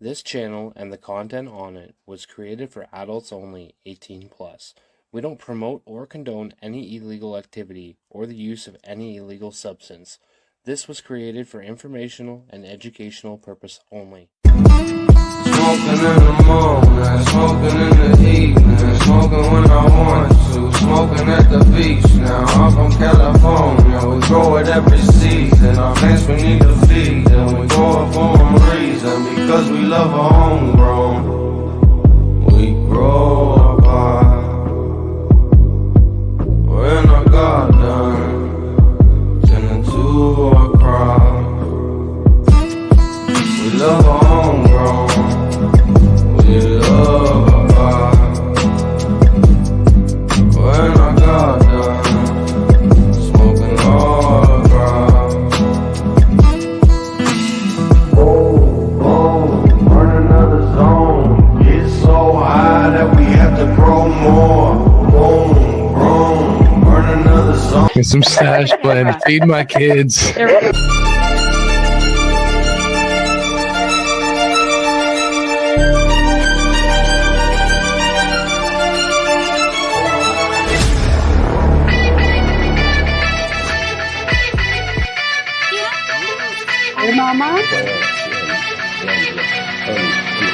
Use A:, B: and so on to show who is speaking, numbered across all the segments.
A: This channel and the content on it was created for adults only, 18 plus. We don't promote or condone any illegal activity or the use of any illegal substance. This was created for informational and educational purpose only.
B: Smoking in the morning, smoking in the evening, smoking when I want to, smoking at the beach now. I'm from California, we grow it every season. Our plants we need to feed them, we grow it for a reason, because we love our homegrown. We grow our pie, we're in our garden, tending to our crop. We love our homegrown. We love our vibe. We're in our garden, smoking all the ground. Boom, boom, burn another zone. Get so high that we have to grow more. Boom, boom, burn another zone.
C: Get some stash blend, feed my kids.
D: Hey, Mama.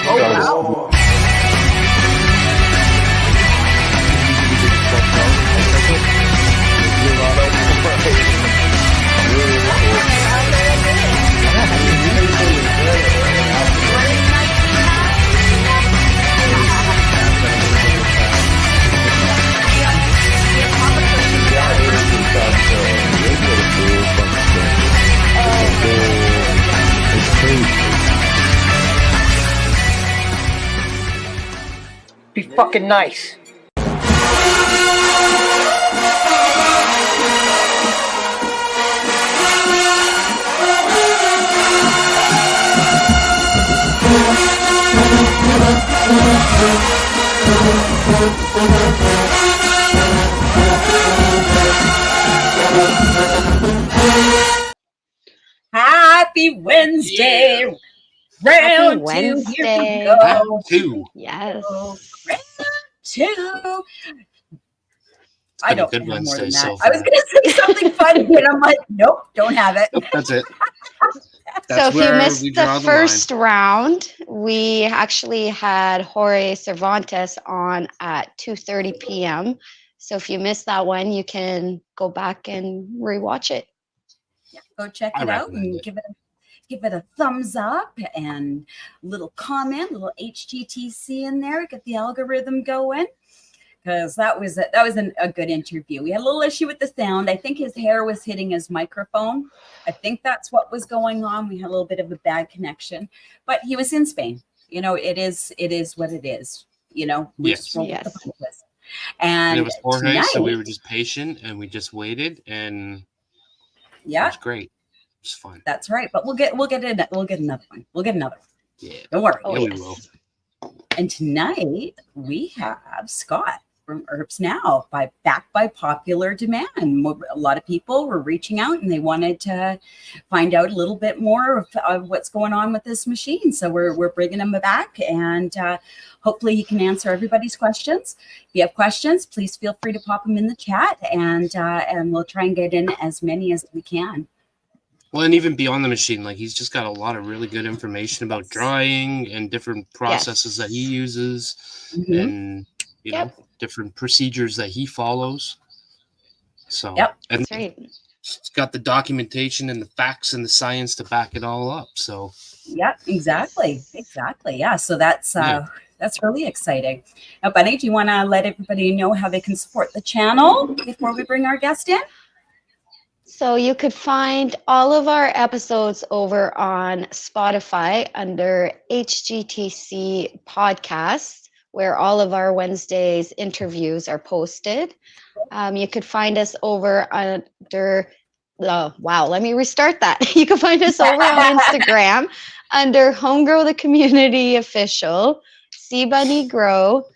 D: Oh, wow.
E: Be fucking nice.
D: Happy Wednesday.
F: Yeah.
D: Round
F: Happy
D: 2.
F: Wednesday.
D: Here we go.
A: Round 2.
F: Yes.
D: Round 2.
A: It's been
D: I don't
A: a good
D: have more
A: Wednesday
D: than that.
A: so
D: I was
A: far.
D: going to say something funny, but I'm like, nope, don't have it.
A: Nope, that's it.
F: So if you
A: where
F: missed
A: we
F: the
A: draw
F: first round, we actually had Jorge Cervantes on at 2:30 p.m. So if you missed that one, you can go back and rewatch it.
D: Yeah, go check
A: I
D: it out
A: recommend
D: and
A: it.
D: give it a thumbs up and a little comment, a little HGTC in there, get the algorithm going. Because that was a good interview. We had a little issue with the sound. I think his hair was hitting his microphone. I think that's what was going on. We had a little bit of a bad connection, but he was in Spain. You know, it is what it is. You know, we just roll with the punches. And
A: it was Jorge,
D: tonight,
A: so we were just patient and we just waited, and it was great. It was fun.
D: That's right. But we'll get another one. We'll get another one.
A: Yeah,
D: don't worry.
A: Yeah, we will.
D: And tonight we have Scott from HerbsNow, backed by popular demand. A lot of people were reaching out and they wanted to find out a little bit more of what's going on with this machine. So we're bringing him back, and hopefully he can answer everybody's questions. If you have questions, please feel free to pop them in the chat, and we'll try and get in as many as we can.
A: Well, and even beyond the machine, like he's just got a lot of really good information about drying and different processes that he uses, and you know, different procedures that he follows. So, and
F: that's right.
A: It's got the documentation and the facts and the science to back it all up. So,
D: exactly. Yeah. So that's really exciting. Now, Bunny, do you want to let everybody know how they can support the channel before we bring our guest in?
F: So you could find all of our episodes over on Spotify under HGTC Podcast, where all of our Wednesdays interviews are posted. You could find us over under, let me restart that. You can find us over on Instagram under Homegrow the Community Official, C-Bunny Grow,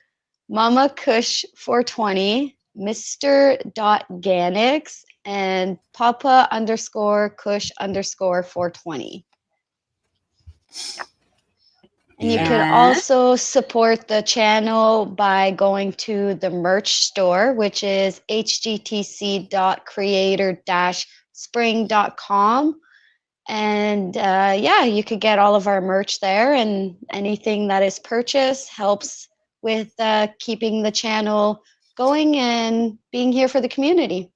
F: Mama Kush 420, Mr.Ganix, and Papa_Kush_420. And you
A: Yeah.
F: could also support the channel by going to the merch store, which is hgtc.creator-spring.com. And yeah, you could get all of our merch there, and anything that is purchased helps with keeping the channel going and being here for the community.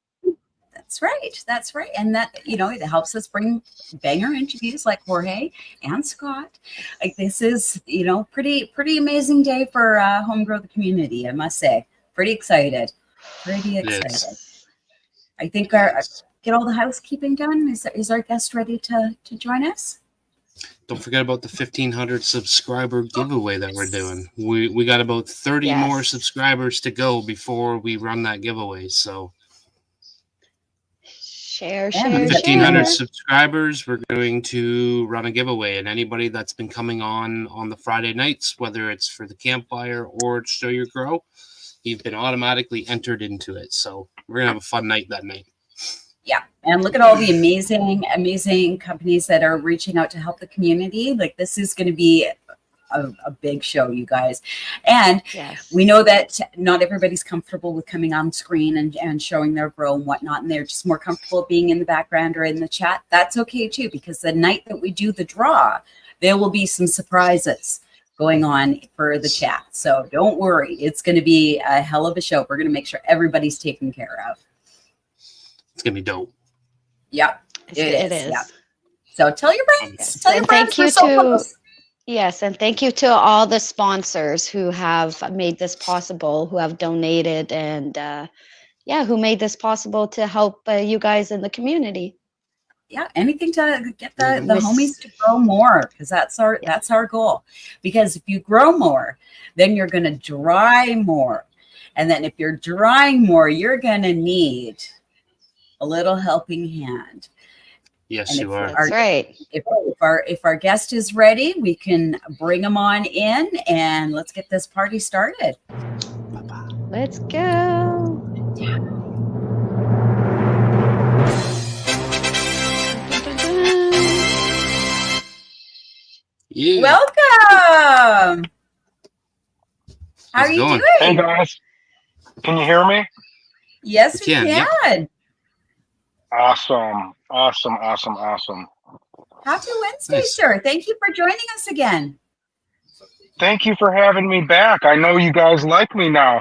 D: That's right. That's right. And that, you know, it helps us bring banger interviews like Jorge and Scott. Like this is, you know, pretty amazing day for Home Grow the Community, I must say. Pretty excited. Pretty excited. I think get all the housekeeping done. Is our guest ready to join us?
A: Don't forget about the 1,500 subscriber giveaway that we're doing. We got about 30 more subscribers to go before we run that giveaway. So
F: share.
A: 1,500 subscribers, we're going to run a giveaway, and anybody that's been coming on the Friday nights, whether it's for the campfire or Show Your Grow, you've been automatically entered into it. So we're gonna have a fun night that night.
D: Yeah, and look at all the amazing companies that are reaching out to help the community. Like this is going to be a big show, you guys. And we know that not everybody's comfortable with coming on screen and showing their grow and whatnot, and they're just more comfortable being in the background or in the chat. That's okay too, because the night that we do the draw, there will be some surprises going on for the chat. So don't worry, it's going to be a hell of a show. We're going to make sure everybody's taken care of.
A: It's gonna be dope.
D: Yep, it is. Yeah. So tell your friends.
F: Yes.
D: Tell your friends.
F: Yes, and thank you to all the sponsors who have made this possible, who have donated, and who made this possible to help you guys in the community.
D: Yeah, anything to get the homies to grow more, because that's our goal. Because if you grow more, then you're going to dry more, and then if you're drying more, you're going to need a little helping hand.
A: Yes, you are.
F: That's right.
D: If our guest is ready, we can bring him on in, and let's get this party started.
F: Let's go.
A: Yeah.
D: Welcome. How are you doing?
G: Hey guys, can you hear me?
D: Yes, we can.
A: Yeah.
G: Awesome.
D: Happy Wednesday, sir. Thank you for joining us again.
G: Thank you for having me back. I know you guys like me now.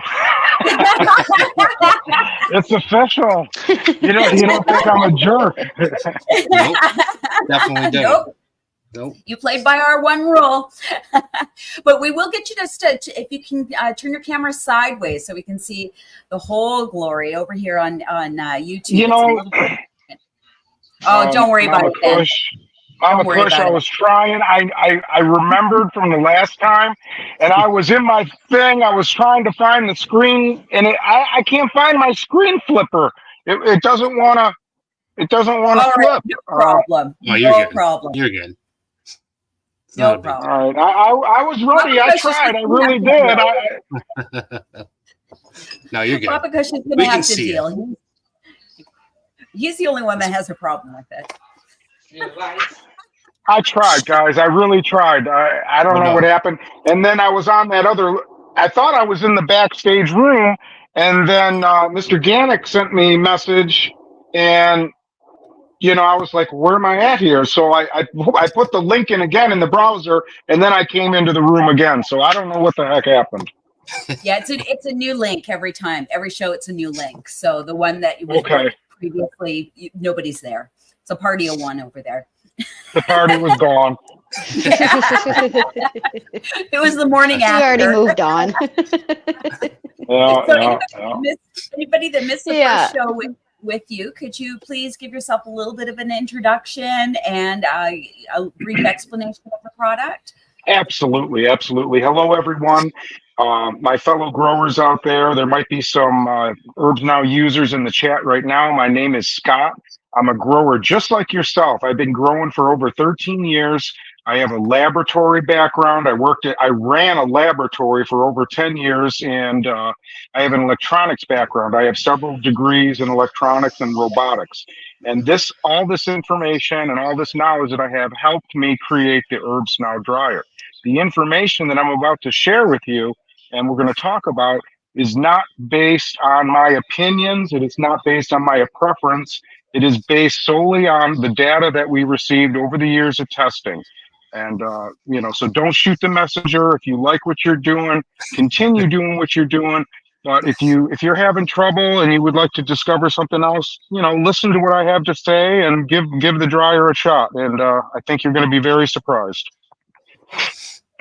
G: It's official. You don't think I'm a jerk.
A: Nope. Definitely don't. Nope.
D: You played by our one rule. But we will get you to if you can turn your camera sideways so we can see the whole glory over here on YouTube. Don't worry about it then.
G: I'm a push. I was trying. I remembered from the last time, and I was in my thing. I was trying to find the screen, and I can't find my screen flipper. It doesn't want to. It doesn't want to flip.
D: No problem.
A: You're good.
D: Problem.
A: You're good.
D: No problem.
G: All right. I was ready. I tried. I really did.
A: No, you're good.
D: Papa Kush is going to have to deal. He's the only one that has a problem with it.
G: I tried, guys. I really tried. I don't know what happened. And then I was on that I thought I was in the backstage room, and then Mr. Gannick sent me a message, and I was like, where am I at here? So I put the link in again in the browser, and then I came into the room again. So I don't know what the heck happened.
D: Yeah, it's a new link every time. Every show, it's a new link. So the one that you previously, nobody's there. It's a party of one over there.
G: The party was gone.
D: It was the morning after.
F: We already moved on.
D: Anybody that missed the first show with you, could you please give yourself a little bit of an introduction and a brief explanation of the product?
G: Absolutely. Hello, everyone. My fellow growers out there. There might be some HerbsNow users in the chat right now. My name is Scott. I'm a grower just like yourself. I've been growing for over 13 years. I have a laboratory background. I ran a laboratory for over 10 years, and I have an electronics background. I have several degrees in electronics and robotics. And all this information and all this knowledge that I have helped me create the HerbsNow dryer. the information that I'm about to share with you and we're going to talk about is not based on my opinions. It is not based on my preference. It is based solely on the data that we received over the years of testing. And, so don't shoot the messenger. If you like what you're doing, continue doing what you're doing. But if you're having trouble and you would like to discover something else, listen to what I have to say and give the dryer a shot. And I think you're going to be very surprised.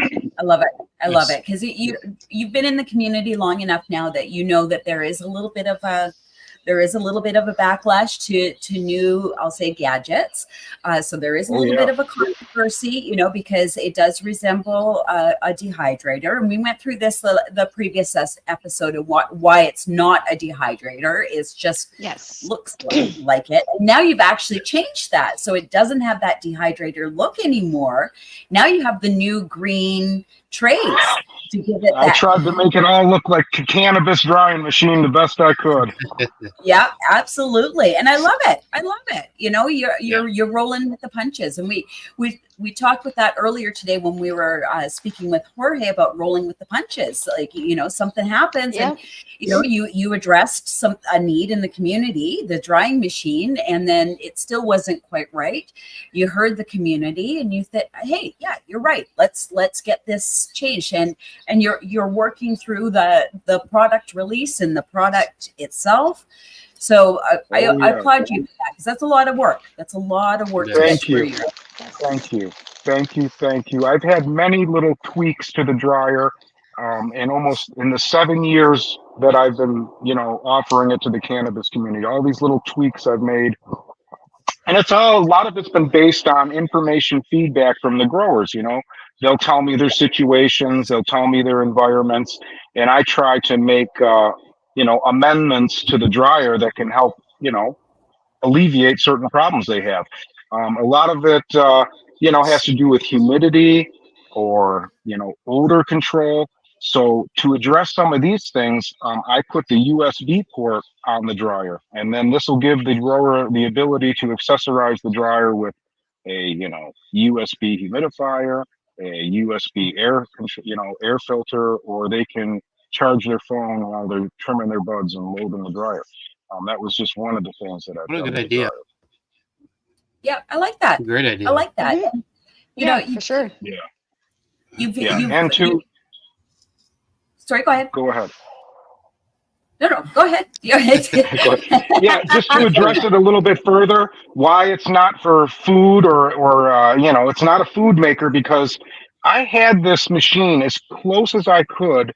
D: I love it. I love it because you've been in the community long enough now that you know that there is a little bit of a backlash to new, I'll say, gadgets. So there is a little bit of a controversy, because it does resemble a dehydrator. And we went through this the previous episode of why it's not a dehydrator. It's just looks like it. And now you've actually changed that, so it doesn't have that dehydrator look anymore. Now you have the new green trays to give it.
G: I tried to make it all look like a cannabis drying machine the best I could.
D: Yeah, absolutely, and I love it. I love it. You're rolling with the punches, and we talked with that earlier today when we were speaking with Jorge about rolling with the punches. Like, something happens, and you addressed a need in the community, the drying machine, and then it still wasn't quite right. You heard the community, and you thought, hey, yeah, you're right. Let's get this changed, and you're working through the product release and the product itself. So I applaud you for that, because that's a lot of work. That's a lot of work.
G: Thank you. Thank you. I've had many little tweaks to the dryer, and almost in the 7 years that I've been, offering it to the cannabis community, all these little tweaks I've made. And a lot of it's been based on information feedback from the growers. They'll tell me their situations, they'll tell me their environments, and I try to make, amendments to the dryer that can help, alleviate certain problems they have. A lot of it, has to do with humidity or, odor control. So to address some of these things, I put the USB port on the dryer, and then this will give the grower the ability to accessorize the dryer with a, USB humidifier, a USB air filter, or they can charge their phone while they're trimming their buds and loading the dryer. That was just one of the things that I've done.
H: What a good idea.
D: Yeah, I like that.
H: Great idea.
D: I like that.
F: For sure.
G: Yeah.
D: Sorry, go ahead.
G: Go ahead.
D: No, go ahead. Yeah,
G: just to address it a little bit further, why it's not for food or it's not a food maker, because I had this machine as close as I could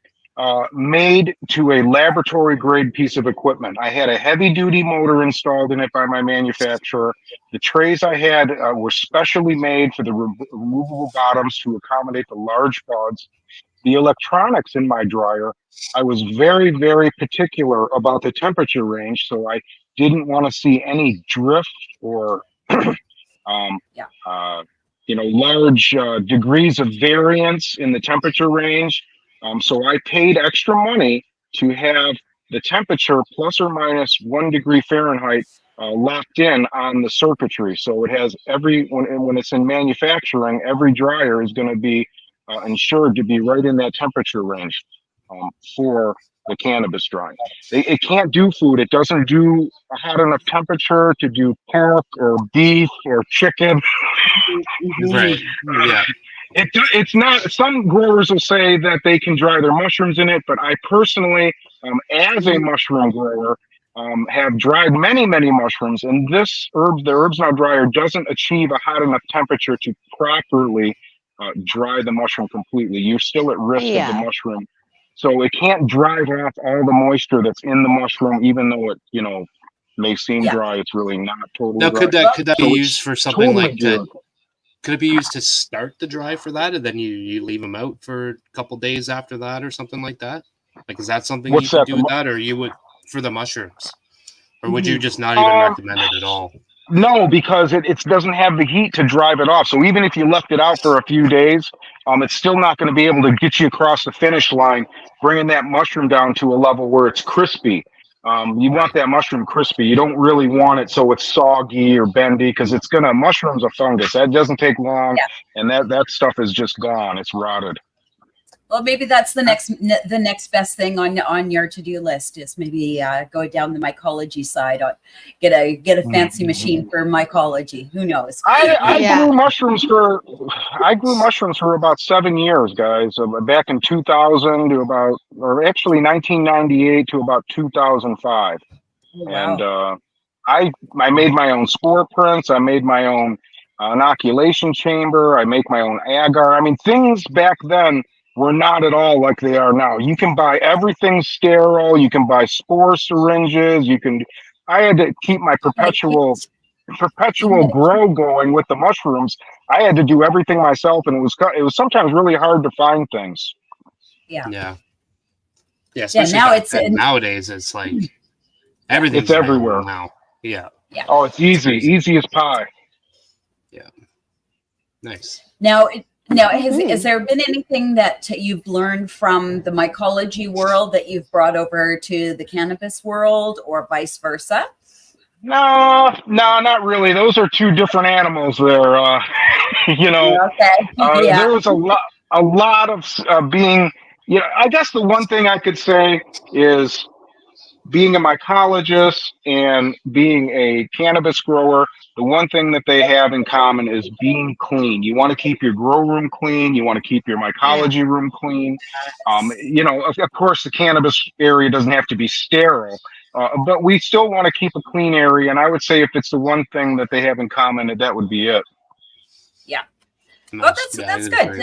G: made to a laboratory grade piece of equipment. I had a heavy duty motor installed in it by my manufacturer. The trays I had were specially made for the removable bottoms to accommodate the large buds. The electronics in my dryer, I was very, very particular about the temperature range, so I didn't want to see any drift or large degrees of variance in the temperature range. So I paid extra money to have the temperature plus or minus 1 degree Fahrenheit locked in on the circuitry. So it has when it's in manufacturing, every dryer is going to be ensured to be right in that temperature range for the cannabis drying. It can't do food. It doesn't do a hot enough temperature to do pork or beef or chicken.
H: Right. Yeah.
G: It's not. Some growers will say that they can dry their mushrooms in it, but I personally, as a mushroom grower, have dried many, many mushrooms, and the HerbsNow dryer doesn't achieve a hot enough temperature to properly dry the mushroom completely. You're still at risk of the mushroom, so it can't drive off all the moisture that's in the mushroom, even though it may seem dry. It's really not totally
H: now,
G: dry.
H: Could that be used for something like that? Could it be used to start the dry for that, and then you leave them out for a couple days after that, or something like that? Like, is that something you could do with that, or you would for the mushrooms, or would you just not even recommend it at all?
G: No, because it doesn't have the heat to drive it off. So even if you left it out for a few days, it's still not going to be able to get you across the finish line, bringing that mushroom down to a level where it's crispy. You want that mushroom crispy. You don't really want it so it's soggy or bendy, because mushroom's a fungus. That doesn't take long, and that stuff is just gone. It's rotted.
D: Well, maybe that's the next best thing on your to-do list is maybe go down the mycology side. Get a fancy machine for mycology. Who knows?
G: I grew mushrooms for about 7 years, guys. Back in 2000 to actually 1998 to about 2005.
D: Oh, wow.
G: And I made my own spore prints. I made my own inoculation chamber. I make my own agar. I mean, things back then were not at all like they are now. You can buy everything sterile. You can buy spore syringes. I had to keep my perpetual grow going with the mushrooms. I had to do everything myself, and it was sometimes really hard to find things.
H: Yeah. Especially nowadays, it's like everything's
G: everywhere
H: now. Yeah.
G: Oh, it's easy as pie.
H: Yeah. Nice.
D: Now, has there been anything that you've learned from the mycology world that you've brought over to the cannabis world, or vice versa?
G: No, not really. Those are two different animals there. There was a lot of being, I guess the one thing I could say is being a mycologist and being a cannabis grower, the one thing that they have in common is being clean. You want to keep your grow room clean. You want to keep your mycology room clean. Of course, the cannabis area doesn't have to be sterile, but we still want to keep a clean area. And I would say if it's the one thing that they have in common, that would be it.
D: Yeah. Well, that's good. That's good.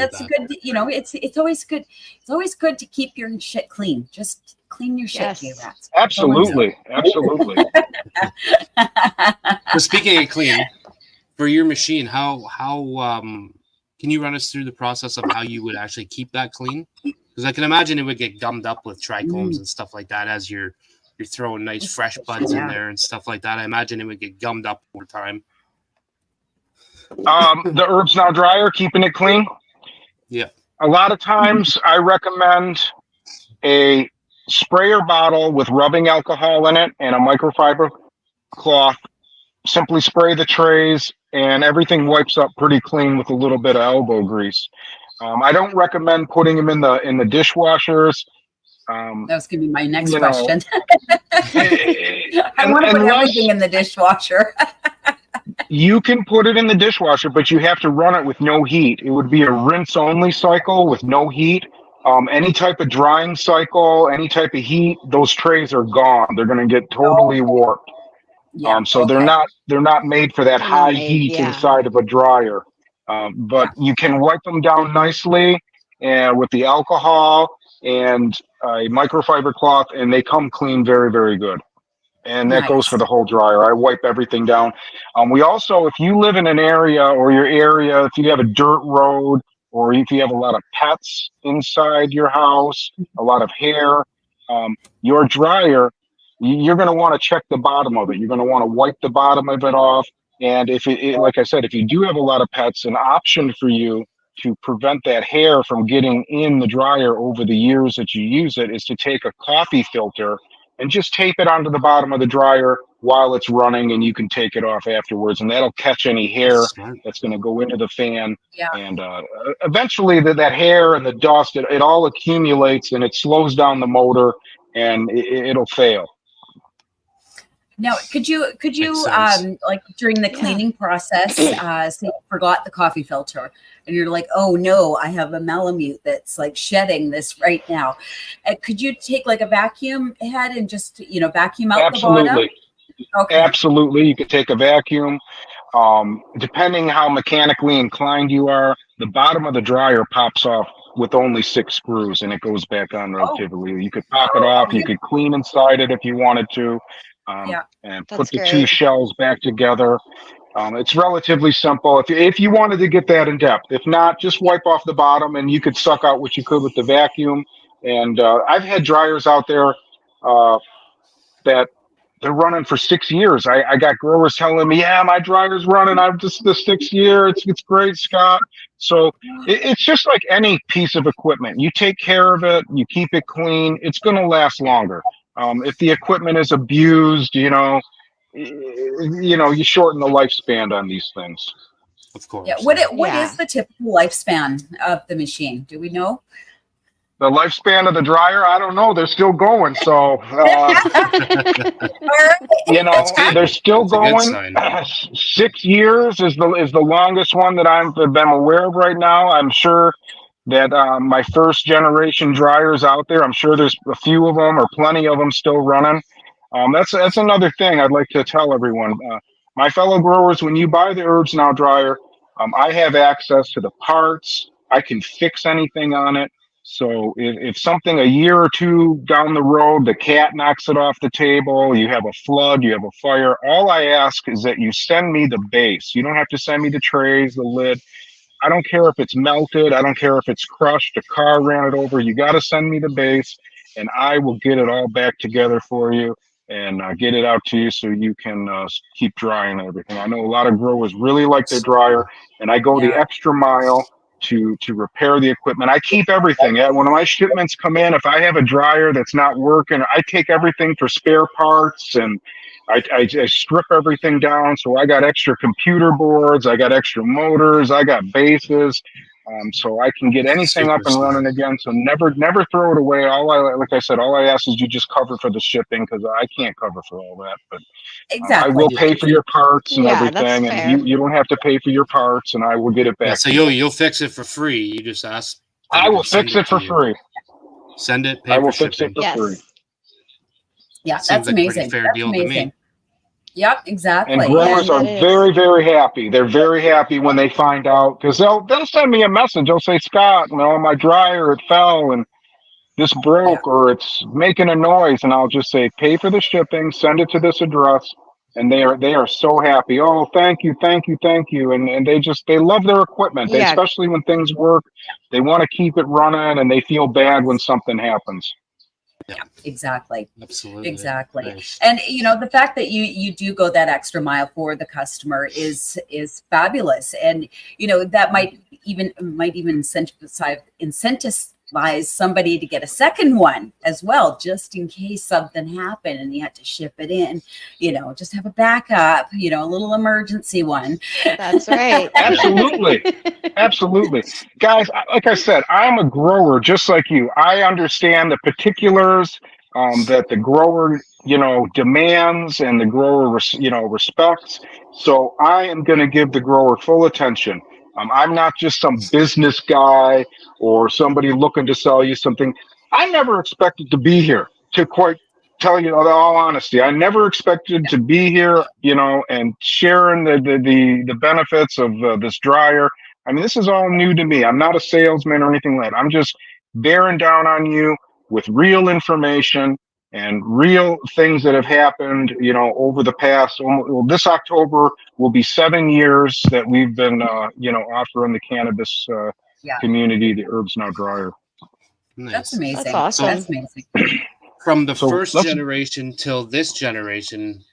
D: It's always good. It's always good to keep your shit clean. Just clean your shit, J-Rats.
G: Absolutely.
H: So speaking of clean, for your machine, how can you run us through the process of how you would actually keep that clean? Because I can imagine it would get gummed up with trichomes and stuff like that as you're throwing nice fresh buds in there and stuff like that. I imagine it would get gummed up over time.
G: The HerbsNow dryer, keeping it clean.
H: Yeah.
G: A lot of times I recommend a sprayer bottle with rubbing alcohol in it and a microfiber cloth. Simply spray the trays and everything wipes up pretty clean with a little bit of elbow grease. I don't recommend putting them in the dishwashers.
D: That was going to be my next question. I want to put everything in the dishwasher.
G: You can put it in the dishwasher, but you have to run it with no heat. It would be a rinse-only cycle with no heat. Any type of drying cycle, any type of heat, those trays are gone. They're going to get totally warped. They're not made for that high heat inside of a dryer. But you can wipe them down nicely with the alcohol and a microfiber cloth, and they come clean very, very good. And that goes for the whole dryer. I wipe everything down. We also, if you live in an area if you have a dirt road, or if you have a lot of pets inside your house, a lot of hair, your dryer, you're going to want to check the bottom of it. You're going to want to wipe the bottom of it off. And like I said, if you do have a lot of pets, an option for you to prevent that hair from getting in the dryer over the years that you use it is to take a coffee filter and just tape it onto the bottom of the dryer while it's running, and you can take it off afterwards, and that'll catch any hair that's going to go into the fan. And eventually that hair and the dust, it all accumulates, and it slows down the motor, and it'll fail.
D: Now, could you like during the cleaning process, say you forgot the coffee filter and you're like, oh no, I have a Malamute that's like shedding this right now. Could you take like a vacuum head and just, vacuum out the bottom? Okay.
G: Absolutely. You could take a vacuum. Depending how mechanically inclined you are, the bottom of the dryer pops off with only 6 screws and it goes back on relatively. You could pop it off. You could clean inside it if you wanted to. And put the 2 shells back together. It's relatively simple if you wanted to get that in depth. If not, just wipe off the bottom and you could suck out what you could with the vacuum. And I've had dryers out there that they're running for 6 years. I got growers telling me, yeah, my dryer's running. I'm just the 6th year. It's great, Scott. So it's just like any piece of equipment. You take care of it, you keep it clean, it's going to last longer. If the equipment is abused, you shorten the lifespan on these things.
H: Of course.
D: Yeah. What is the typical lifespan of the machine? Do we know?
G: The lifespan of the dryer, I don't know. They're still going. So, they're still going. 6 years is the longest one that I'm aware of right now. I'm sure that my first generation dryers out there, I'm sure there's a few of them or plenty of them still running. That's another thing I'd like to tell everyone. My fellow growers, when you buy the HerbsNow dryer, I have access to the parts. I can fix anything on it. So if something a year or two down the road, the cat knocks it off the table, you have a flood, you have a fire, all I ask is that you send me the base. You don't have to send me the trays, the lid. I don't care if it's melted. I don't care if it's crushed. A car ran it over. You got to send me the base, and I will get it all back together for you and get it out to you so you can keep drying everything. I know a lot of growers really like their dryer, and I go the extra mile to repair the equipment. I keep everything. When my shipments come in, if I have a dryer that's not working, I take everything for spare parts, and I strip everything down. So I got extra computer boards, I got extra motors, I got bases, so I can get anything up and running again. So never throw it away. Like I said, all I ask is you just cover for the shipping, because I can't cover for all that. But I will pay for your parts and everything, and you don't have to pay for your parts, and I will get it back.
H: So you'll fix it for free. You just ask.
G: I will fix it for free.
H: Send it.
G: I will fix it for free.
D: Yeah, that's amazing.
H: Fair deal to me.
D: Yep, exactly.
G: And growers are very, very happy. They're very happy when they find out, because they'll send me a message. They'll say, Scott, my dryer, it fell and this broke, or it's making a noise, and I'll just say, pay for the shipping, send it to this address, and they are so happy. Oh, thank you, and they love their equipment, especially when things work. They want to keep it running, and they feel bad when something happens.
D: Yeah, exactly.
H: Absolutely.
D: Exactly.
H: Nice.
D: And the fact that you do go that extra mile for the customer is fabulous. And that might even incentivize somebody to get a second one as well, just in case something happened and you had to ship it in. Just have a backup, a little emergency one.
F: That's right.
G: Absolutely. Guys, like I said, I'm a grower just like you. I understand the particulars that the grower, demands, and the grower, respects. So I am going to give the grower full attention. I'm not just some business guy or somebody looking to sell you something. I never expected to be here, to quite tell you all honesty. I never expected to be here, and sharing the benefits of this dryer. I mean, this is all new to me. I'm not a salesman or anything like that. I'm just bearing down on you with real information and real things that have happened, over the past. This October will be 7 years that we've been, offering the cannabis community the HerbsNow dryer.
H: Nice.
D: That's amazing.
F: That's awesome.
D: That's amazing.
H: From the first generation till this generation,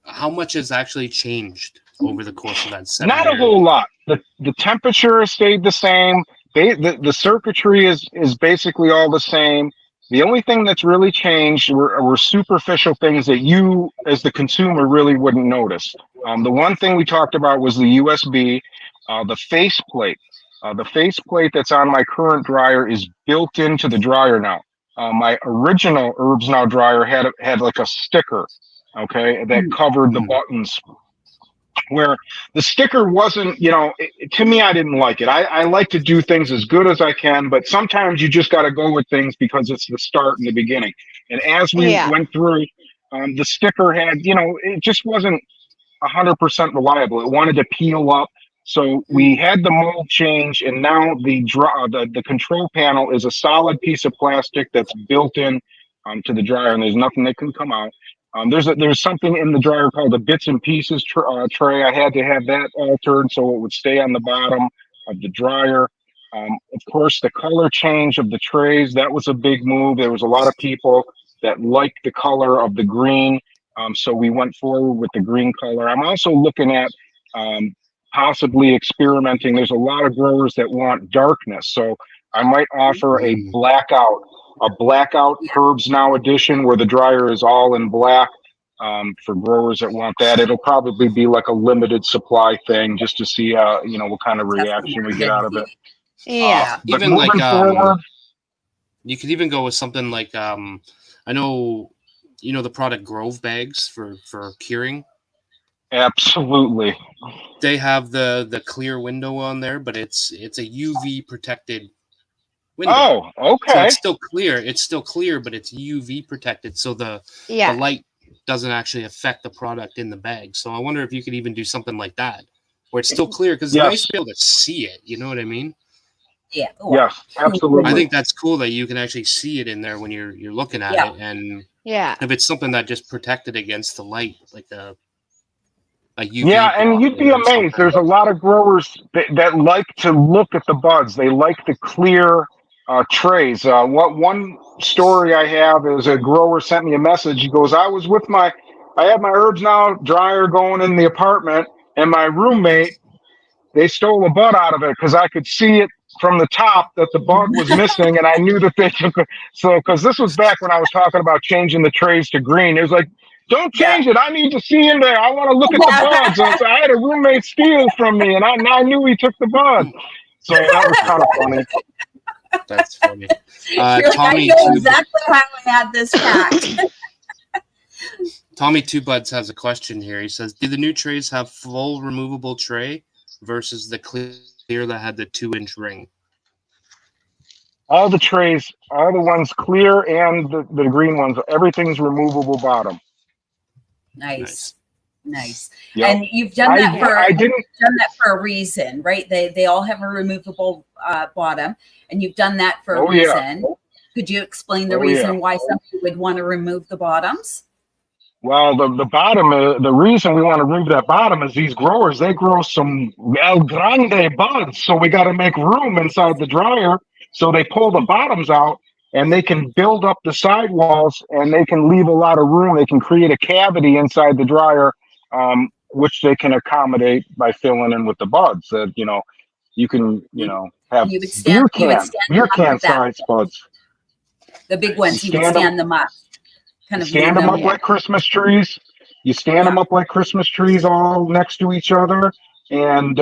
H: how much has actually changed over the course of that 7 years?
G: Not a whole lot. The temperature has stayed the same. The circuitry is basically all the same. The only thing that's really changed were superficial things that you, as the consumer, really wouldn't notice. The one thing we talked about was the USB, the faceplate. The faceplate that's on my current dryer is built into the dryer now. My original HerbsNow dryer had like a sticker, that covered the buttons, where the sticker wasn't, to me, I didn't like it. I like to do things as good as I can, but sometimes you just got to go with things because it's the start and the beginning. And as we went through, the sticker had, it just wasn't 100% reliable. It wanted to peel up. So we had the mold change, and now the control panel is a solid piece of plastic that's built in to the dryer, and there's nothing that can come out. There's something in the dryer called a bits and pieces tray. I had to have that altered so it would stay on the bottom of the dryer. Of course, the color change of the trays, that was a big move. There was a lot of people that liked the color of the green, so we went forward with the green color. I'm also looking at possibly experimenting. There's a lot of growers that want darkness, so I might offer a blackout a blackout HerbsNow edition where the dryer is all in black. For growers that want that, it'll probably be like a limited supply thing just to see, what kind of reaction we get out of it.
F: Yeah.
G: But
H: Even like
G: moving forward,
H: you could even go with something like I know the product Grove bags for curing.
G: absolutely.
H: They have the clear window on there, but it's a UV protected window.
G: Oh, okay.
H: So it's still clear. It's still clear, but it's UV protected, so the light doesn't actually affect the product in the bag. So I wonder if you could even do something like that, where it's still clear, because it's nice to be able to see it. You know what I mean?
D: Yeah.
G: Yes, absolutely.
H: I think that's cool that you can actually see it in there when you're looking at it, and if it's something that just protected against the light, like a UV.
G: Yeah, and you'd be amazed. There's a lot of growers that like to look at the buds. They like the clear trays. One story I have is a grower sent me a message. He goes, I had my HerbsNow dryer going in the apartment, and my roommate, they stole a bud out of it because I could see it from the top that the bud was missing, and I knew that they took it. So, because this was back when I was talking about changing the trays to green. It was like, don't change it. I need to see in there. I want to look at the buds. So I had a roommate steal from me, and I knew he took the bud. So that was kind of funny.
H: That's funny.
D: Tommy, I know exactly how I had this packed.
H: Tommy Two Buds has a question here. He says, do the new trays have full removable tray versus the clear that had the 2-inch ring?
G: All the trays, all the ones clear and the green ones, everything's removable bottom.
D: Nice.
G: Yep.
D: And you've done that for a reason, right? They all have a removable bottom, and you've done that for a reason. Yeah. Could you explain the reason why somebody would want to remove the bottoms?
G: Well, the bottom, the reason we want to remove that bottom is these growers, they grow some El Grande buds, so we got to make room inside the dryer. So they pull the bottoms out, and they can build up the sidewalls, and they can leave a lot of room. They can create a cavity inside the dryer, which they can accommodate by filling in with the buds. That you can have beer can size buds.
D: The big ones, you would stand them up.
G: Stand them up like Christmas trees. You stand them up like Christmas trees, all next to each other, and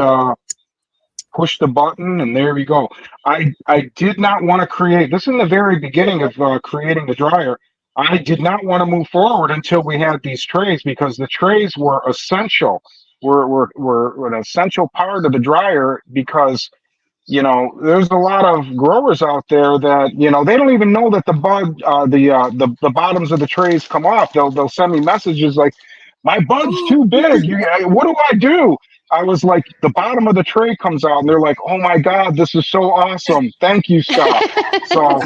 G: push the button, and there we go. I did not want to create this in the very beginning of creating the dryer. I did not want to move forward until we had these trays, because the trays were essential. Were an essential part of the dryer, because there's a lot of growers out there that they don't even know that the bottoms of the trays come off. They'll send me messages like, my bud's too big. What do I do? I was like, the bottom of the tray comes out, and they're like, oh my God, this is so awesome. Thank you, Scott. So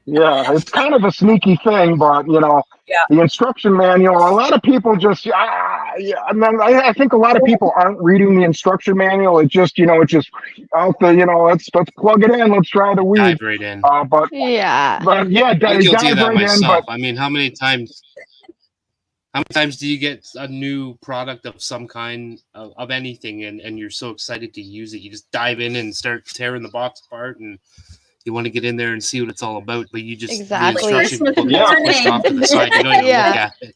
G: yeah, it's kind of a sneaky thing, but the instruction manual, a lot of people just, I think a lot of people aren't reading the instruction manual. It just, it's just out the, let's plug it in. Let's try the weed.
H: Dive right in.
G: But yeah,
H: I'm guilty of that
G: right
H: myself.
G: In,
H: I mean, how many times do you get a new product of some kind of anything, and you're so excited to use it, you just dive in and start tearing the box apart, and you want to get in there and see what it's all about, but you just the instruction book pushed off to the side. You don't even look at it.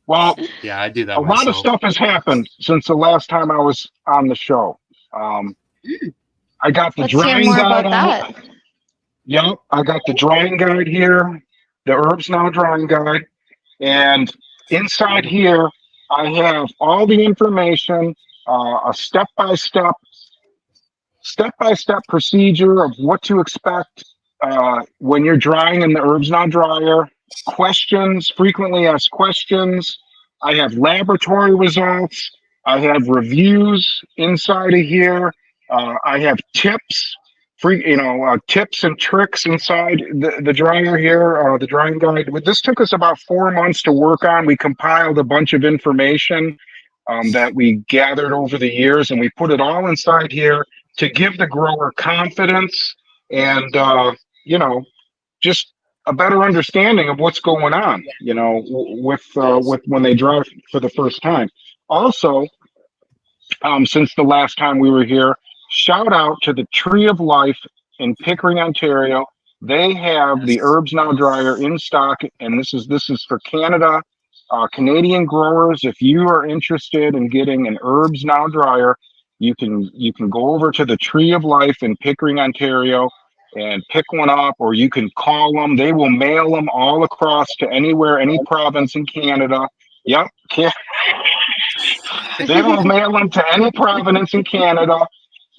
G: Well,
H: yeah, I do that.
G: A lot of stuff has happened since the last time I was on the show. I got the drying guide. Yep, I got the drying guide here, the HerbsNow drying guide. And inside here, I have all the information, a step-by-step procedure of what to expect when you're drying in the HerbsNow dryer, questions, frequently asked questions. I have laboratory results. I have reviews inside of here. I have tips. Tips and tricks inside the dryer here, the drying guide. This took us about 4 months to work on. We compiled a bunch of information that we gathered over the years, and we put it all inside here to give the grower confidence and, just a better understanding of what's going on, with when they dry for the first time. Also, since the last time we were here, shout out to the Tree of Life in Pickering, Ontario. They have the HerbsNow dryer in stock, and this is for Canada, Canadian growers. If you are interested in getting an HerbsNow dryer, you can go over to the Tree of Life in Pickering, Ontario, and pick one up, or you can call them. They will mail them all across to anywhere, any province in Canada. Yep, they will mail them to any province in Canada.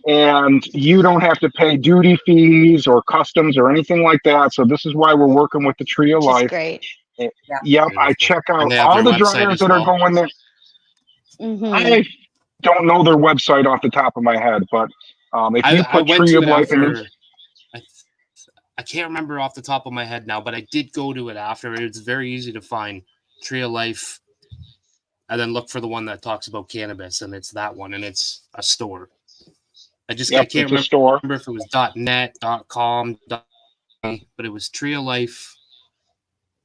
G: And you don't have to pay duty fees or customs or anything like that. So this is why we're working with the Tree of Life.
F: Great.
G: Yep, I check out
H: have
G: all
H: their
G: the dryers that are going there.
F: Mm-hmm.
G: I don't know their website off the top of my head, but if you put Tree of Life in,
H: I can't remember off the top of my head now, but I did go to it after. It's very easy to find Tree of Life, and then look for the one that talks about cannabis, and it's that one, and it's a store. I can't remember if it was .net, .com, but it was Tree of Life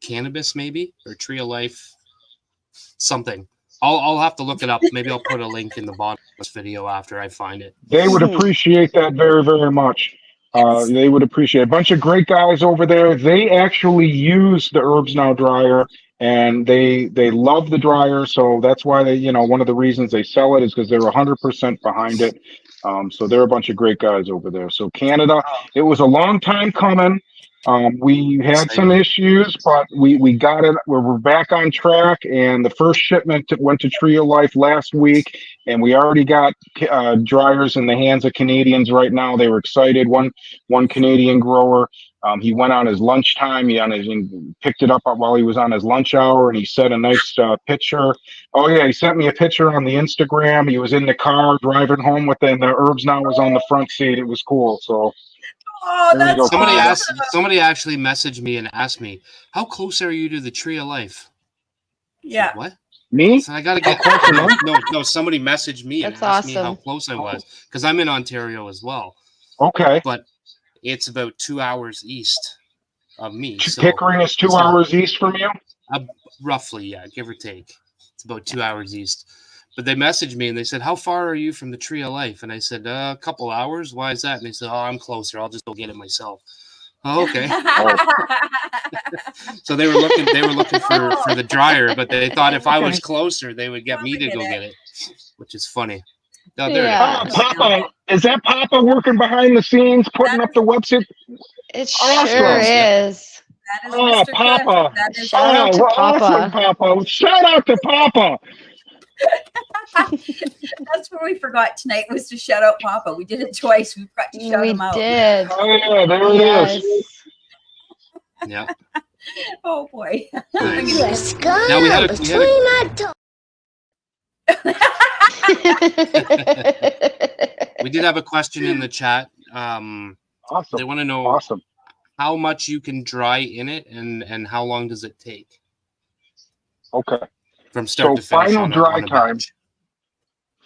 H: Cannabis, maybe, or Tree of Life something. I'll have to look it up. Maybe I'll put a link in the bottom of this video after I find it.
G: They would appreciate that very, very much. They would appreciate it. A bunch of great guys over there. They actually use the HerbsNow dryer, and they love the dryer. So that's why they, one of the reasons they sell it is because they're 100% behind it. So they're a bunch of great guys over there. So Canada, it was a long time coming. We had some issues, but we got it. We're back on track, and the first shipment went to Tree of Life last week, and we already got dryers in the hands of Canadians right now. They were excited. One Canadian grower, he went on his lunchtime. He picked it up while he was on his lunch hour, and he sent a nice picture. Oh yeah, he sent me a picture on the Instagram. He was in the car driving home with it, and the HerbsNow was on the front seat. It was cool. So.
D: Oh, that's
H: somebody actually messaged me and asked me, "How close are you to the Tree of Life?"
D: Yeah.
H: Said, what?
G: Me?
H: So I gotta get no. Somebody messaged me and asked me how close I was, because I'm in Ontario as well.
G: Okay.
H: But it's about 2 hours east of me. So
G: Pickering is 2 hours east from you?
H: Roughly, yeah, give or take. It's about 2 hours east. But they messaged me and they said, "How far are you from the Tree of Life?" And I said, "A couple hours. Why is that?" And they said, "Oh, I'm closer. I'll just go get it myself." Oh, okay. So they were looking for the dryer, but they thought if I was closer, they would get me to go get it, which is funny. Oh, there it is.
G: Papa, is that Papa working behind the scenes, putting up the website?
F: It sure is.
D: That is Mr.
G: Papa.
D: That is
F: Shout out to Papa.
G: Awesome, Papa. Shout out to Papa.
D: That's what we forgot tonight, was to shout out Papa. We did it twice. We forgot to shout him out.
F: We did.
G: Oh yeah, there it is.
H: Yeah.
D: Oh boy.
H: Nice. Now we had we did have a question in the chat.
G: Awesome.
H: They want to know how much you can dry in it and how long does it take?
G: Okay.
H: From start to finish.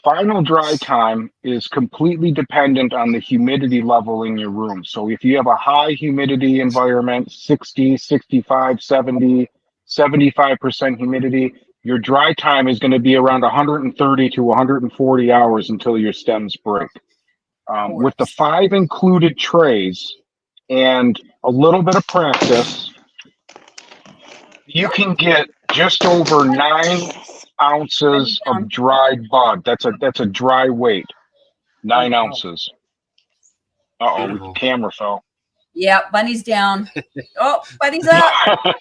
G: Final dry time is completely dependent on the humidity level in your room. So if you have a high humidity environment, 60, 65, 70, 75% humidity, your dry time is going to be around 130 to 140 hours until your stems break. With the 5 included trays and a little bit of practice, you can get just over 9 ounces of dried bud. That's a dry weight. 9 ounces. The camera fell.
D: Yeah, Bunny's down. Oh, Bunny's up.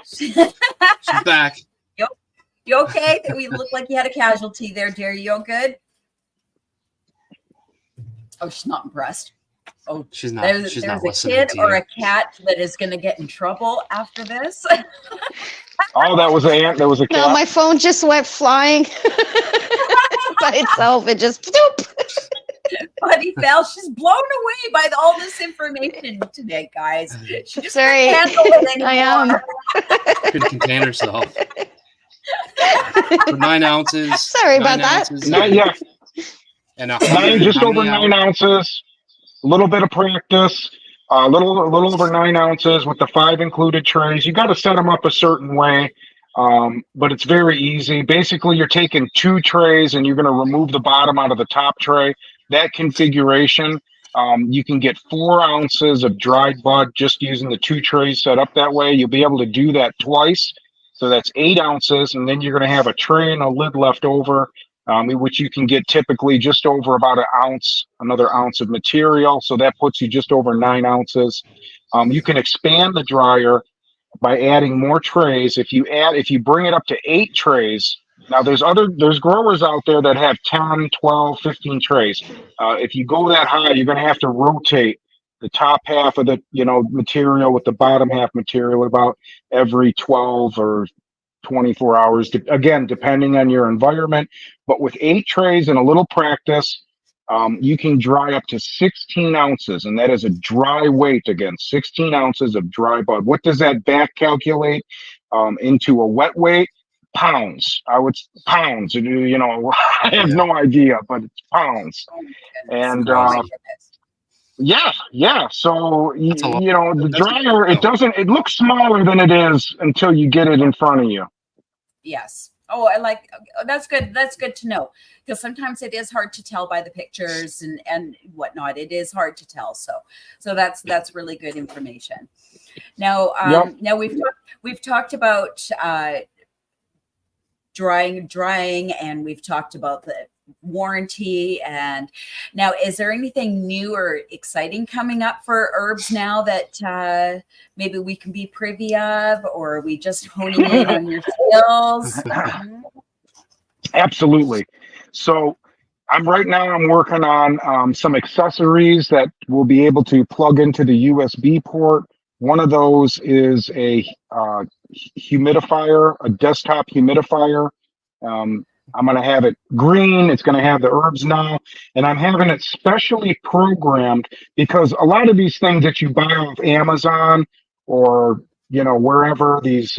H: She's back.
D: You okay? We look like you had a casualty there, Jerry. You all good? Oh, she's not impressed. Oh,
H: she's not.
D: There's a kid or a cat that is going to get in trouble after this.
G: Oh, that was an ant. There was a cat.
F: No, my phone just went flying by itself. It just.
D: Buddy fell. She's blown away by all this information today, guys. She just
F: Sorry.
D: can't handle it anymore.
F: I am.
H: Couldn't contain herself. For 9 ounces.
F: Sorry about that.
G: Yeah.
H: And
G: just over 9 ounces. A little bit of practice. A little over 9 ounces with the 5 included trays. You got to set them up a certain way, but it's very easy. Basically, you're taking 2 trays and you're going to remove the bottom out of the top tray. That configuration, You can get 4 ounces of dried bud just using the 2 trays set up that way. You'll be able to do that twice. So that's 8 ounces. And then you're going to have a tray and a lid left over, which you can get typically just over about an ounce, another ounce of material. So that puts you just over 9 ounces. You can expand the dryer by adding more trays. If you bring it up to 8 trays, now there's growers out there that have 10, 12, 15 trays. If you go that high, you're going to have to rotate the top half of the material with the bottom half material about every 12 or 24 hours, again, depending on your environment. But with 8 trays and a little practice, you can dry up to 16 ounces, and that is a dry weight. Again, 16 ounces of dry bud. What does that back calculate into a wet weight? Pounds. Pounds. I have no idea, but it's pounds. And yeah. So the dryer, it looks smaller than it is until you get it in front of you.
D: Yes. Oh, that's good. That's good to know, because sometimes it is hard to tell by the pictures and whatnot. It is hard to tell. So that's really good information. Now, now we've talked about drying, and we've talked about the warranty. And now, is there anything new or exciting coming up for HerbsNow that maybe we can be privy of, or are we just honing in on your skills?
G: Absolutely. So I'm working on some accessories that will be able to plug into the USB port. One of those is a humidifier, a desktop humidifier. I'm going to have it green. It's going to have the HerbsNow, and I'm having it specially programmed because a lot of these things that you buy off Amazon or wherever, these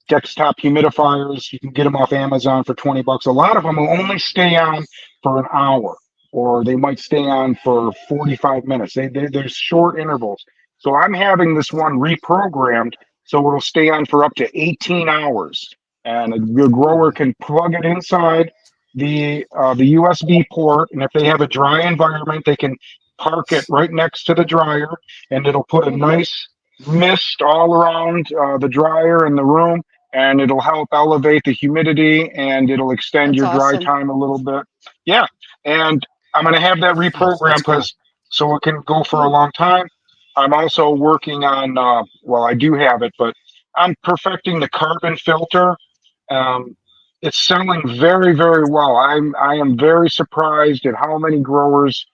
G: desktop humidifiers, you can get them off Amazon for $20. A lot of them will only stay on for an hour, or they might stay on for 45 minutes. There's short intervals. So I'm having this one reprogrammed so it'll stay on for up to 18 hours. And your grower can plug it inside the USB port, and if they have a dry environment, they can park it right next to the dryer, and it'll put a nice mist all around the dryer in the room, and it'll help elevate the humidity, and it'll extend your dry time a little bit. Yeah, and I'm going to have that reprogrammed so it can go for a long time. I'm also working on, I do have it, but I'm perfecting the carbon filter. It's selling very, very well. I am very surprised at how many growers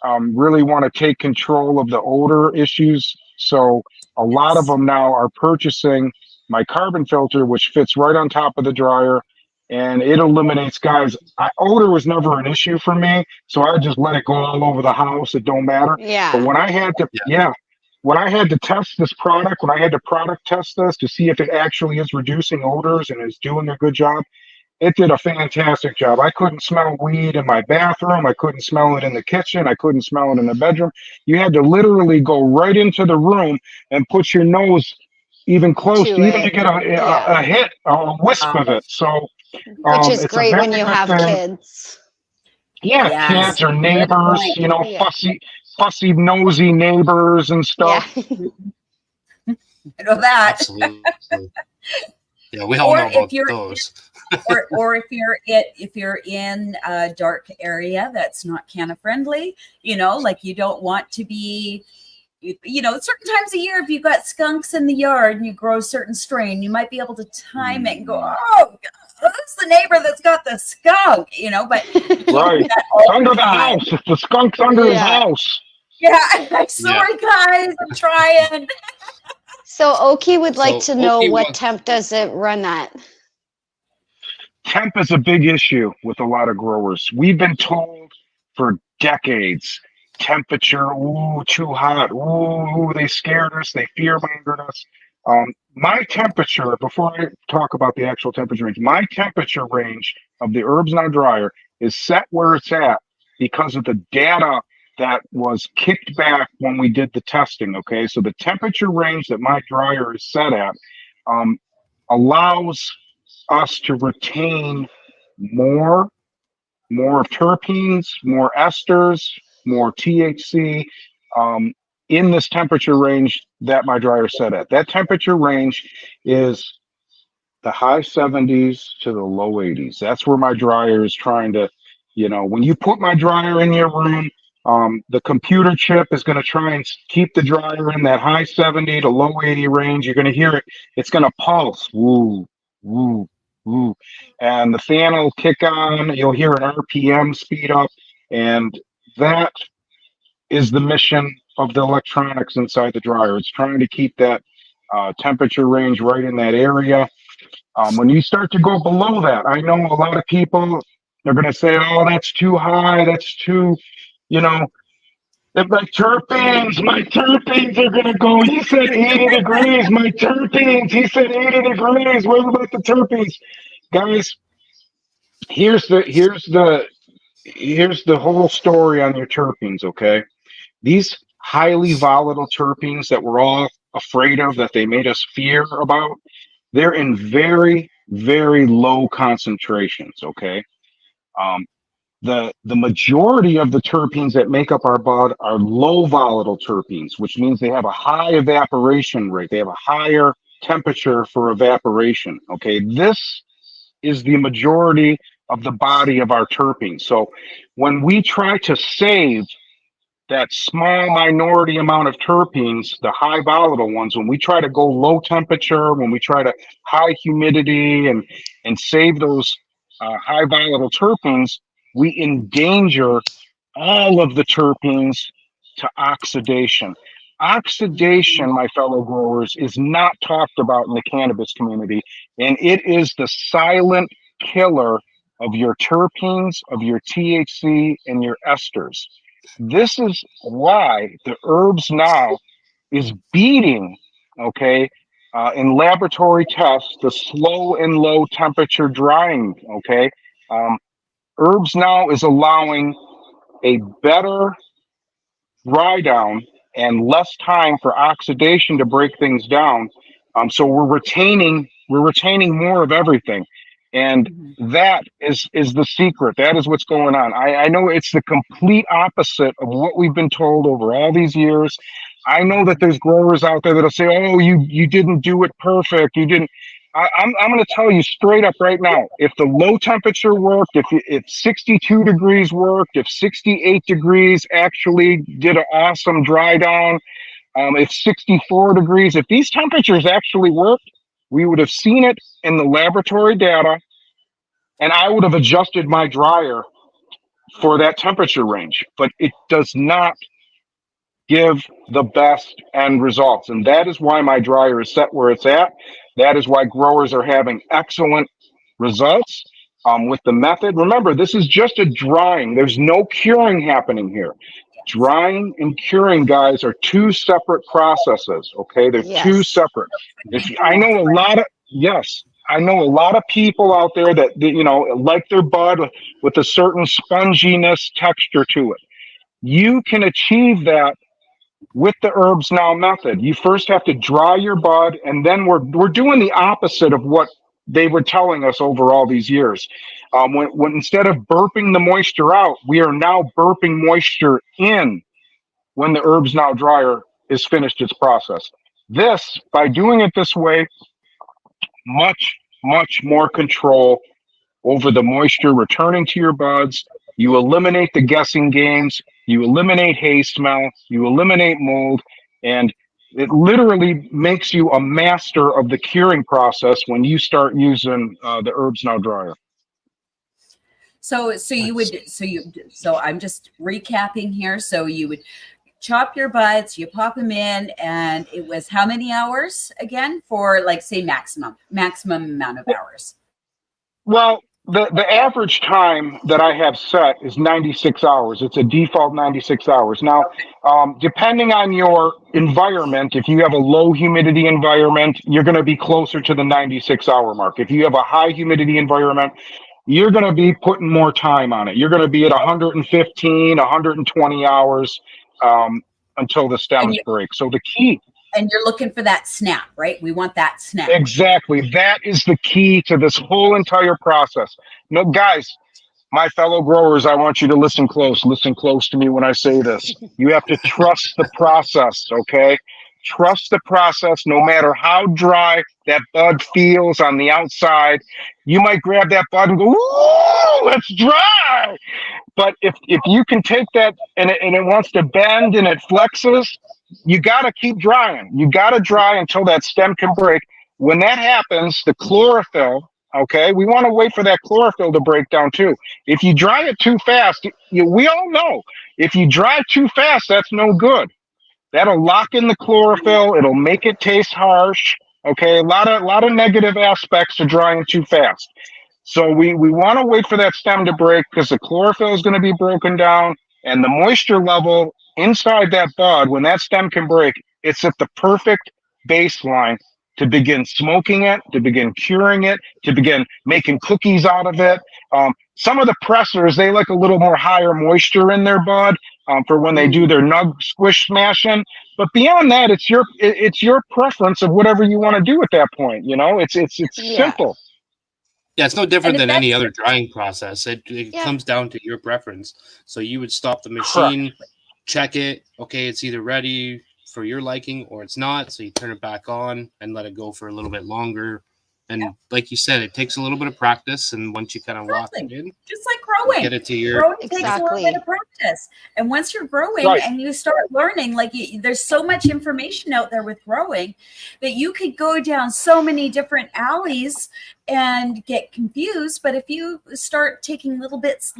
G: really want to take control of the odor issues. So a lot of them now are purchasing my carbon filter, which fits right on top of the dryer, and it eliminates, guys. Odor was never an issue for me, so I just let it go all over the house. It don't matter.
F: Yeah.
G: But when I had to test this product, when I had to product test this to see if it actually is reducing odors and is doing a good job, it did a fantastic job. I couldn't smell weed in my bathroom. I couldn't smell it in the kitchen. I couldn't smell it in the bedroom. You had to literally go right into the room and put your nose even close to even to get a hit, a wisp of it. So,
F: which is great when you have kids.
G: Yeah, kids or neighbors, fussy, nosy neighbors and stuff.
D: Yeah. I know that.
H: Absolutely. Yeah, we all know about those.
D: or if you're in a dark area that's not canna friendly, like you don't want to be, certain times a year, if you've got skunks in the yard and you grow a certain strain, you might be able to time it and go, oh, that's the neighbor that's got the skunk, but
G: right under the house. The skunk's under his house.
D: Yeah, I'm sorry, guys. I'm trying.
F: So Oki would like to know what temp does it run at?
G: Temp is a big issue with a lot of growers. We've been told for decades, temperature, too hot. They scared us. They fear-mongered us. My temperature, before I talk about the actual temperature range, my temperature range of the HerbsNow dryer is set where it's at because of the data that was kicked back when we did the testing. Okay, so the temperature range that my dryer is set at allows us to retain more more terpenes, more esters, more THC in this temperature range that my dryer set at. That temperature range is the high 70s to the low 80s. That's where my dryer is trying to, when you put my dryer in your room, the computer chip is going to try and keep the dryer in that high 70 to low 80 range. You're going to hear it. It's going to pulse. Woo, woo, woo. And the fan will kick on. You'll hear an RPM speed up. And that is the mission of the electronics inside the dryer. It's trying to keep that temperature range right in that area. When you start to go below that, I know a lot of people are going to say, oh, that's too high. That's too, if my terpenes are going to go. He said 80 degrees. My terpenes, he said 80 degrees. What about the terpenes? Guys, here's the whole story on your terpenes, okay? These highly volatile terpenes that we're all afraid of, that they made us fear about, they're in very, very low concentrations, okay? The majority of the terpenes that make up our bud are low volatile terpenes, which means they have a high evaporation rate. They have a higher temperature for evaporation, okay? This is the majority of the body of our terpenes. So when we try to save that small minority amount of terpenes, the high volatile ones, when we try to go low temperature, when we try to high humidity and save those high volatile terpenes, we endanger all of the terpenes to oxidation. Oxidation, my fellow growers, is not talked about in the cannabis community, and it is the silent killer of your terpenes, of your THC, and your esters. This is why the HerbsNow is beating, okay, in laboratory tests, the slow and low temperature drying, okay? HerbsNow is allowing a better dry down and less time for oxidation to break things down. So we're retaining more of everything. And that is the secret. That is what's going on. I know it's the complete opposite of what we've been told over all these years. I know that there's growers out there that'll say, oh, you didn't do it perfect. You didn't. I'm going to tell you straight up right now, if the low temperature worked, if 62 degrees worked, if 68 degrees actually did an awesome dry down, if 64 degrees, if these temperatures actually worked, we would have seen it in the laboratory data, and I would have adjusted my dryer for that temperature range. But it does not give the best end results. And that is why my dryer is set where it's at. That is why growers are having excellent results with the method. Remember, this is just a drying. There's no curing happening here. Drying and curing, guys, are two separate processes, okay? They're two separate. I know a lot of people out there that, like their bud with a certain sponginess texture to it. You can achieve that with the HerbsNow method. You first have to dry your bud, and then we're doing the opposite of what they were telling us over all these years. When instead of burping the moisture out, we are now burping moisture in when the HerbsNow dryer is finished its process. This, by doing it this way, much, much more control over the moisture returning to your buds. You eliminate the guessing games. You eliminate haze smell. You eliminate mold. And it literally makes you a master of the curing process when you start using the HerbsNow dryer.
D: So I'm just recapping here. So you would chop your buds, you pop them in, and it was how many hours again for, like, say, maximum amount of hours?
G: Well, the average time that I have set is 96 hours. It's a default 96 hours. Now, depending on your environment, if you have a low humidity environment, you're going to be closer to the 96-hour mark. If you have a high humidity environment, you're going to be putting more time on it. You're going to be at 115, 120 hours until the stems break. So the key.
D: And you're looking for that snap, right? We want that snap.
G: Exactly. That is the key to this whole entire process. No, guys, my fellow growers, I want you to listen close. Listen close to me when I say this. You have to trust the process, okay? Trust the process no matter how dry that bud feels on the outside. You might grab that bud and go, "Ooh, it's dry." But if you can take that and it wants to bend and it flexes, you got to keep drying. You got to dry until that stem can break. When that happens, the chlorophyll, okay, we want to wait for that chlorophyll to break down too. If you dry it too fast, we all know if you dry too fast, that's no good. That'll lock in the chlorophyll. It'll make it taste harsh. Okay, a lot of negative aspects to drying too fast. So we want to wait for that stem to break because the chlorophyll is going to be broken down and the moisture level inside that bud, when that stem can break, it's at the perfect baseline to begin smoking it, to begin curing it, to begin making cookies out of it. Some of the pressers, they like a little more higher moisture in their bud for when they do their nug squish smashing. But beyond that, it's your preference of whatever you want to do at that point. You know, it's simple.
H: Yeah, it's no different than any other drying process. It comes down to your preference. So you would stop the machine, check it. Okay, it's either ready for your liking or it's not. So you turn it back on and let it go for a little bit longer. And like you said, it takes a little bit of practice. And once you kind of lock it in,
D: just like growing,
H: get it to your
D: growing takes a little bit of practice. And once you're growing and you start learning, like there's so much information out there with growing that you could go down so many different alleys and get confused. But if you start taking little bits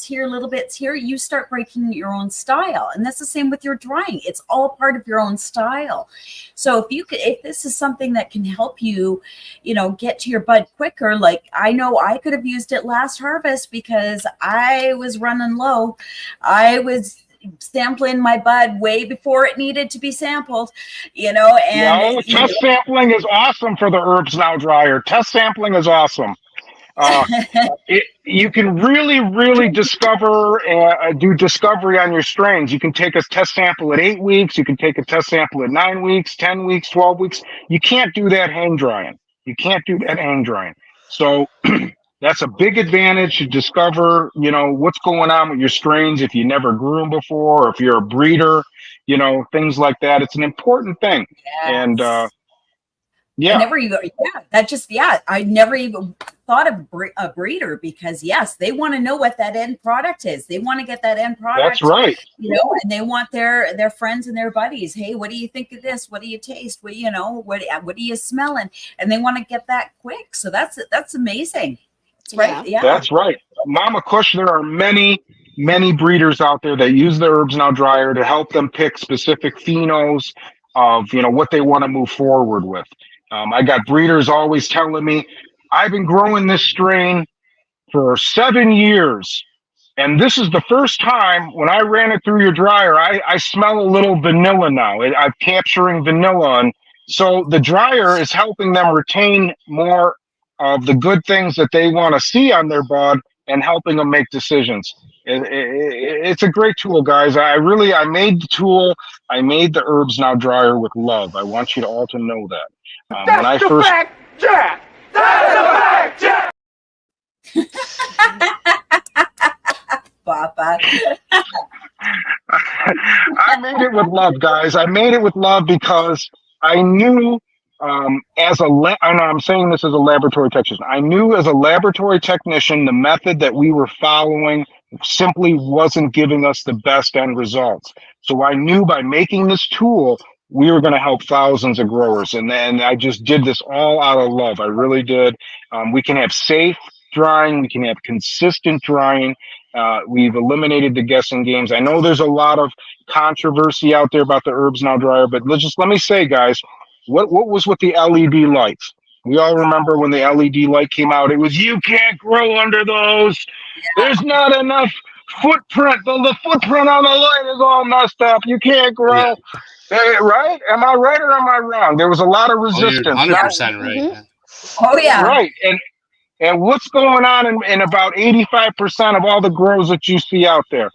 D: here, you start breaking your own style. And that's the same with your drying. It's all part of your own style. So if this is something that can help you, get to your bud quicker, like I know I could have used it last harvest because I was running low. I was sampling my bud way before it needed to be sampled, and
G: test sampling is awesome for the HerbsNow dryer. Test sampling is awesome. You can really discover do discovery on your strains. You can take a test sample at 8 weeks. You can take a test sample at 9 weeks, 10 weeks, 12 weeks. You can't do that hang drying. So that's a big advantage to discover, what's going on with your strains if you never grew them before, or if you're a breeder, things like that. It's an important thing.
D: Yes.
G: And
D: I never even thought of a breeder because they want to know what that end product is. They want to get that end product.
G: That's right.
D: And they want their friends and their buddies. Hey, what do you think of this? What do you taste? What are you smelling? And they want to get that quick. So that's amazing. That's right. Yeah.
G: That's right. Mama Kush, there are many breeders out there that use the HerbsNow dryer to help them pick specific phenos of, what they want to move forward with. I got breeders always telling me, I've been growing this strain for 7 years. And this is the first time when I ran it through your dryer, I smell a little vanilla now. I'm capturing vanilla. And so the dryer is helping them retain more of the good things that they want to see on their bud and helping them make decisions. It's a great tool, guys. I made the tool. I made the HerbsNow dryer with love. I want you to all to know that.
E: That's a fact, Jack! That's a fact, Jack!
D: Papa.
G: I made it with love, guys. I made it with love because I knew I'm saying this as a laboratory technician. I knew as a laboratory technician, the method that we were following simply wasn't giving us the best end results. So I knew by making this tool, we were going to help thousands of growers. And then I just did this all out of love. I really did. We can have safe drying. We can have consistent drying. We've eliminated the guessing games. I know there's a lot of controversy out there about the HerbsNow dryer, but let me say, guys, what was with the LED lights? We all remember when the LED light came out, it was, you can't grow under those. There's not enough footprint. The footprint on the light is all messed up. You can't grow. Right? Am I right or am I wrong? There was a lot of resistance.
H: 100% right.
D: Mm-hmm. Oh, yeah.
G: Right. And what's going on in about 85% of all the grows that you see out there?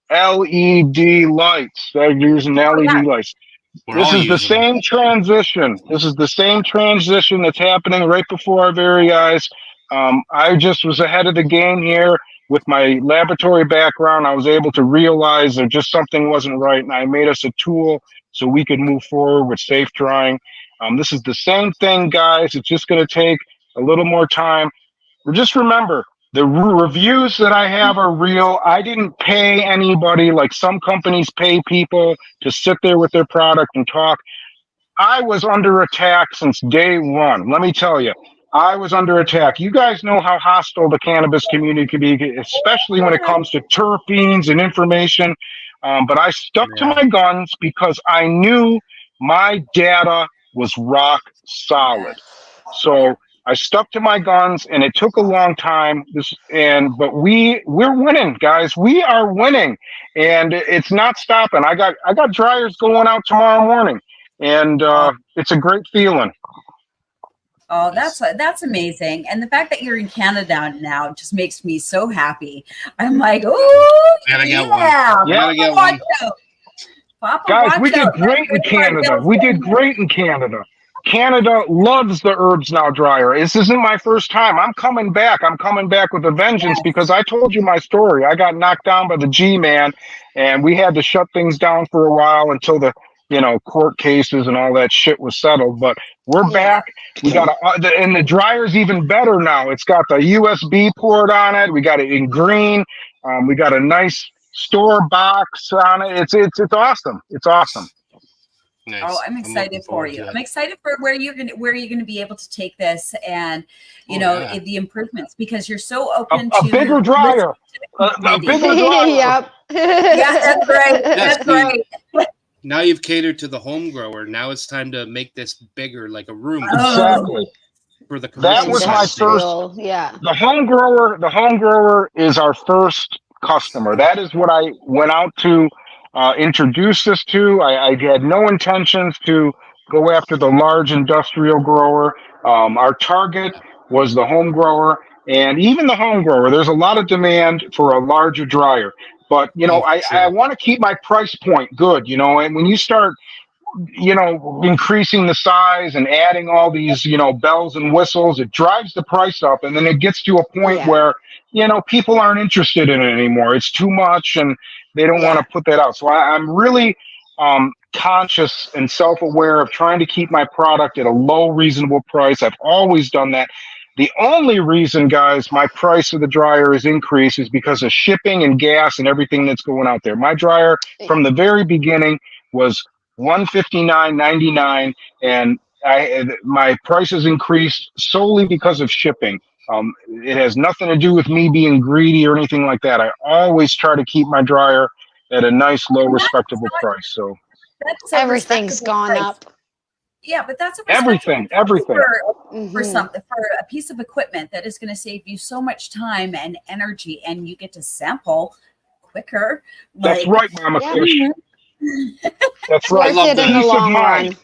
G: LED lights. They're using LED lights. This is the same transition. This is the same transition that's happening right before our very eyes. I just was ahead of the game here. with my laboratory background, I was able to realize that just something wasn't right, and I made us a tool so we could move forward with safe drying. This is the same thing, guys. It's just going to take a little more time. Just remember, the reviews that I have are real. I didn't pay anybody like some companies pay people to sit there with their product and talk. I was under attack since day one. Let me tell you, I was under attack. You guys know how hostile the cannabis community can be, especially when it comes to terpenes and information. But I stuck to my guns because I knew my data was rock solid. So I stuck to my guns, and it took a long time. But we're winning, guys. We are winning, and it's not stopping. I got dryers going out tomorrow morning. And it's a great feeling.
D: Oh, that's amazing. And the fact that you're in Canada now just makes me so happy. I'm like, oh, yeah. Papa,
G: guys, we did great in Canada. We did great in Canada. Canada loves the HerbsNow dryer. This isn't my first time. I'm coming back. I'm coming back with a vengeance because I told you my story. I got knocked down by the G-Man, and we had to shut things down for a while until the court cases and all that shit was settled. But we're back. We got and the dryer's even better now. It's got the USB port on it. We got it in green. We got a nice store box on it. It's awesome. It's awesome.
H: Nice.
D: Oh, I'm excited for you. I'm excited for where you're gonna be able to take this and the improvements, because you're so open to
G: a bigger dryer. A bigger dryer.
F: Yep.
D: Yeah, that's right. That's right.
H: Now you've catered to the home grower. Now it's time to make this bigger, like a room.
G: Exactly.
H: For the
G: that was my first.
F: Yeah.
G: The home grower is our first customer. That is what I went out to introduce this to. I had no intentions to go after the large industrial grower. Our target was the home grower, and even the home grower. There's a lot of demand for a larger dryer. But, I want to keep my price point good, and when you start, increasing the size and adding all these, bells and whistles, it drives the price up. And then it gets to a point where, people aren't interested in it anymore. It's too much and they don't want to put that out. So I'm really conscious and self-aware of trying to keep my product at a low, reasonable price. I've always done that. The only reason, guys, my price of the dryer is increased is because of shipping and gas and everything that's going out there. My dryer from the very beginning was $159.99, and my prices increased solely because of shipping. It has nothing to do with me being greedy or anything like that. I always try to keep my dryer at a nice, low, respectable price. So
F: everything's gone up.
D: Yeah, but that's
G: everything
D: for something, for a piece of equipment that is going to save you so much time and energy, and you get to sample quicker.
G: That's right, Mama Fish. That's right.
F: Peace of mind.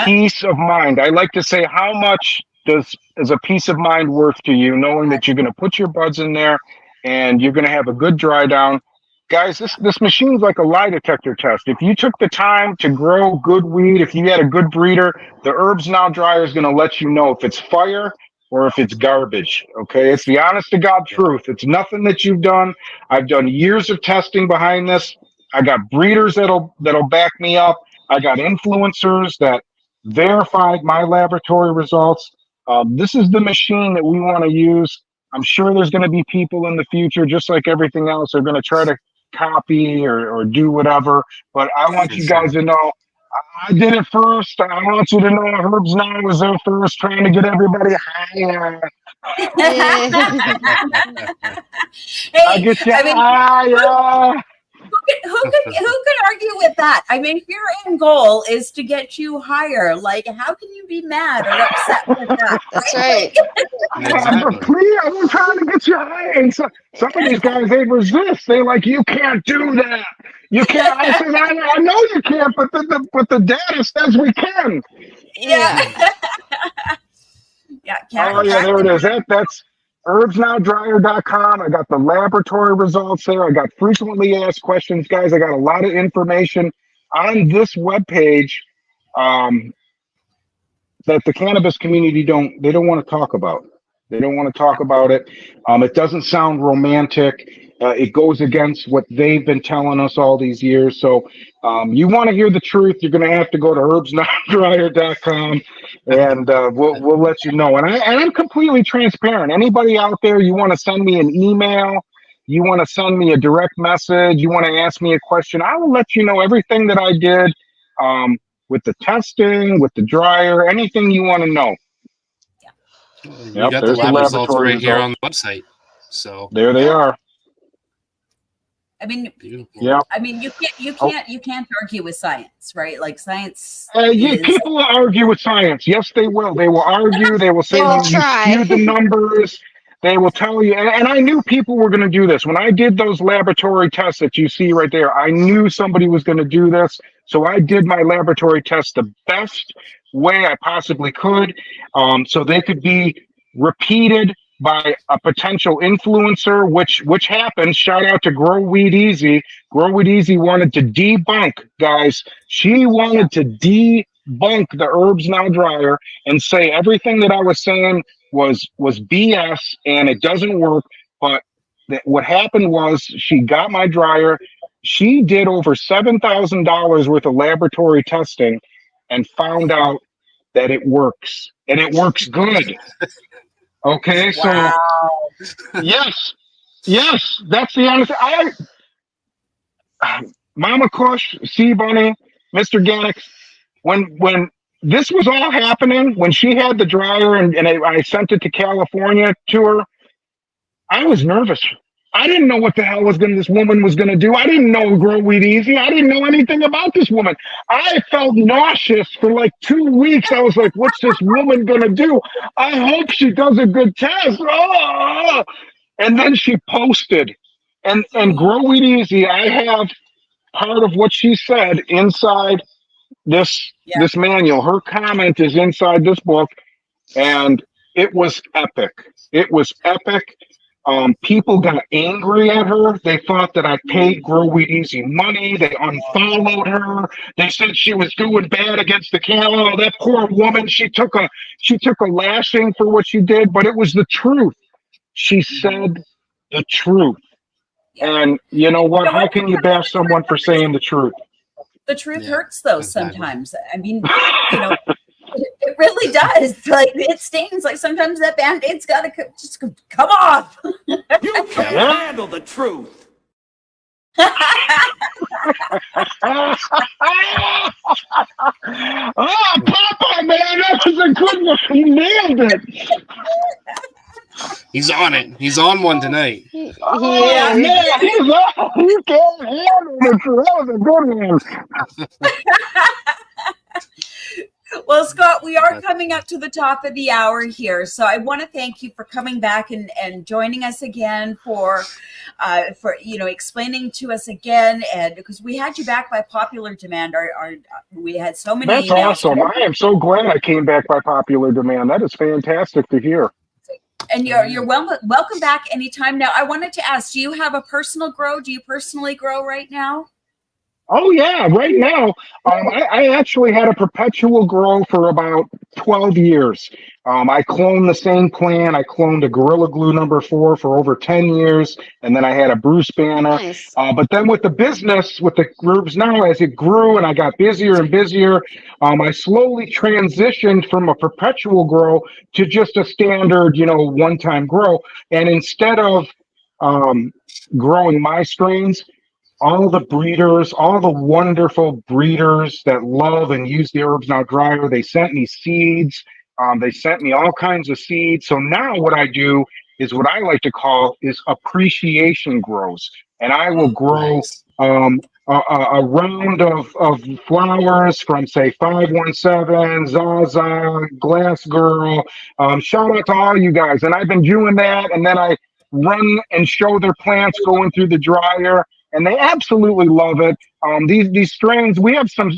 G: Peace of mind. I like to say, how much is a peace of mind worth to you, knowing that you're going to put your buds in there and you're going to have a good dry down. Guys, this machine's like a lie detector test. If you took the time to grow good weed, if you had a good breeder, the HerbsNow dryer is going to let you know if it's fire or if it's garbage. Okay, it's the honest to God truth. It's nothing that you've done. I've done years of testing behind this. I got breeders that'll back me up. I got influencers that verified my laboratory results. This is the machine that we want to use. I'm sure there's going to be people in the future, just like everything else, are going to try to copy or do whatever. But I want you guys to know I did it first. I want you to know HerbsNow was there first, trying to get everybody higher. I get you higher.
D: Who could argue with that? I mean, if your end goal is to get you higher, like, how can you be mad or upset with that?
F: That's right.
G: Please, I'm trying to get you higher. And some of these guys, they resist. They like, you can't do that. You can't. I said, I know you can't, but the data says we can.
D: Yeah.
G: Oh yeah, there it is. That's HerbsNowDryer.com. I got the laboratory results there. I got frequently asked questions, guys. I got a lot of information on this webpage that the cannabis community don't want to talk about. They don't want to talk about it. It doesn't sound romantic. It goes against what they've been telling us all these years. So you want to hear the truth, you're going to have to go to HerbsNowDryer.com, and we'll let you know. And I'm completely transparent. Anybody out there, you want to send me an email, you want to send me a direct message, you want to ask me a question, I will let you know everything that I did with the testing, with the dryer, anything you want to know.
H: You got the lab results right here on the website. So
G: there they are.
D: I mean,
G: yeah.
D: I mean, you can't argue with science, right? Like science.
G: People will argue with science. Yes, they will. They will argue. They will say you skewed the numbers. They will tell you. And I knew people were going to do this when I did those laboratory tests that you see right there. I knew somebody was going to do this, so I did my laboratory tests the best way I possibly could, so they could be repeated by a potential influencer, which happened. Shout out to Grow Weed Easy. Grow Weed Easy wanted to debunk, guys. She wanted to debunk the HerbsNow dryer and say everything that I was saying was BS and it doesn't work. But what happened was she got my dryer. She did over $7,000 worth of laboratory testing and found out that it works, and it works good. Okay,
D: wow.
G: So yes, that's the honest. Mama Kush, Sea Bunny, Mr. Gannix, when this was all happening, when she had the dryer and I sent it to California to her, I was nervous. I didn't know what the hell this woman was going to do. I didn't know Grow Weed Easy. I didn't know anything about this woman. I felt nauseous for like 2 weeks. I was like, what's this woman going to do? I hope she does a good test. Oh! And then she posted. And Grow Weed Easy, I have part of what she said inside this manual. Her comment is inside this book. And it was epic. It was epic. People got angry at her. They thought that I paid Grow Weed Easy money. They unfollowed her. They said she was doing bad against the cattle. Oh, that poor woman. She took a lashing for what she did, but it was the truth. She said the truth. And you know what? How can you bash someone for saying the truth?
D: The truth hurts, though. Sometimes. I mean, you know. It really does. Like it stings. Like sometimes that Band-Aid's got to just come off.
E: You can't handle the truth.
G: Oh, Papa, man, that was a good one. He nailed it.
H: He's on it. He's on one tonight.
G: Man, he's on. You can't handle the truth. That was a good one.
D: Well, Scott, we are coming up to the top of the hour here, so I want to thank you for coming back and joining us again for explaining to us again, and because we had you back by popular demand. We had so many.
G: That's awesome. I am so glad I came back by popular demand. That is fantastic to hear.
D: And you're welcome back anytime. Now, I wanted to ask: do you have a personal grow? Do you personally grow right now?
G: Oh yeah, right now I actually had a perpetual grow for about 12 years. I cloned the same plant. I cloned a Gorilla Glue #4 for over 10 years, and then I had a Bruce Banner.
F: Nice.
G: But then with the business, with the HerbsNow, as it grew and I got busier and busier, I slowly transitioned from a perpetual grow to just a standard, one-time grow. And instead of growing my strains, all the breeders, all the wonderful breeders that love and use the HerbsNow dryer, they sent me seeds. They sent me all kinds of seeds. So now what I do is what I like to call is appreciation grows. And I will grow a round of flowers from, say, 517, Zaza, Glass Girl. Shout out to all you guys. And I've been doing that. And then I run and show their plants going through the dryer. And they absolutely love it. These strains, we have some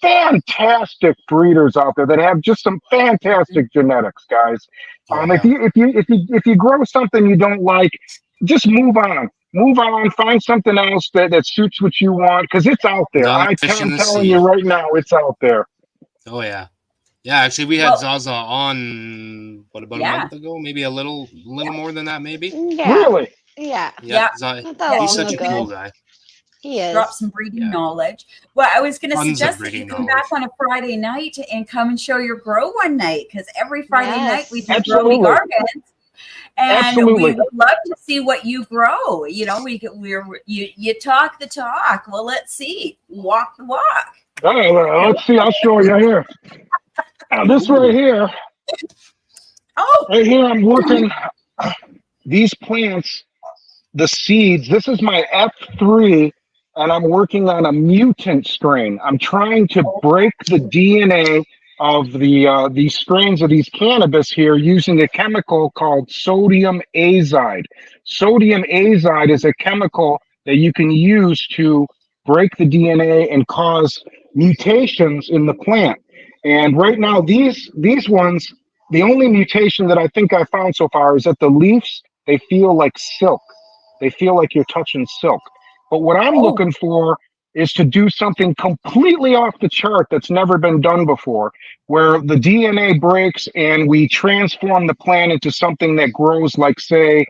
G: fantastic breeders out there that have just some fantastic genetics, guys. If you grow something you don't like, just move on. Move on. Find something else that suits what you want, because it's out there. I'm telling you right now, it's out there.
H: Oh yeah. Yeah, actually, we had Zaza on about a month ago, maybe a little more than that, maybe.
F: Yeah.
G: Really?
F: Yeah.
H: Not that he's such a cool guy.
F: He is.
D: Drop some breeding knowledge. Well, I was going to suggest that you come back on a Friday night and come and show your grow one night, because every Friday night we do Grow Me Gardens. And we would love to see what you grow. You know, you talk the talk. Well, let's see. Walk the walk.
G: All right, let's see. I'll show you here. Now, this right here.
D: Oh,
G: right here, I'm working these plants, the seeds. This is my F3, and I'm working on a mutant strain. I'm trying to break the DNA of these strains of these cannabis here using a chemical called sodium azide. Sodium azide is a chemical that you can use to break the DNA and cause mutations in the plant. And right now, these ones, the only mutation that I think I found so far is that the leaves, they feel like silk. They feel like you're touching silk. But what I'm looking for is to do something completely off the chart that's never been done before, where the DNA breaks and we transform the plant into something that grows like, say,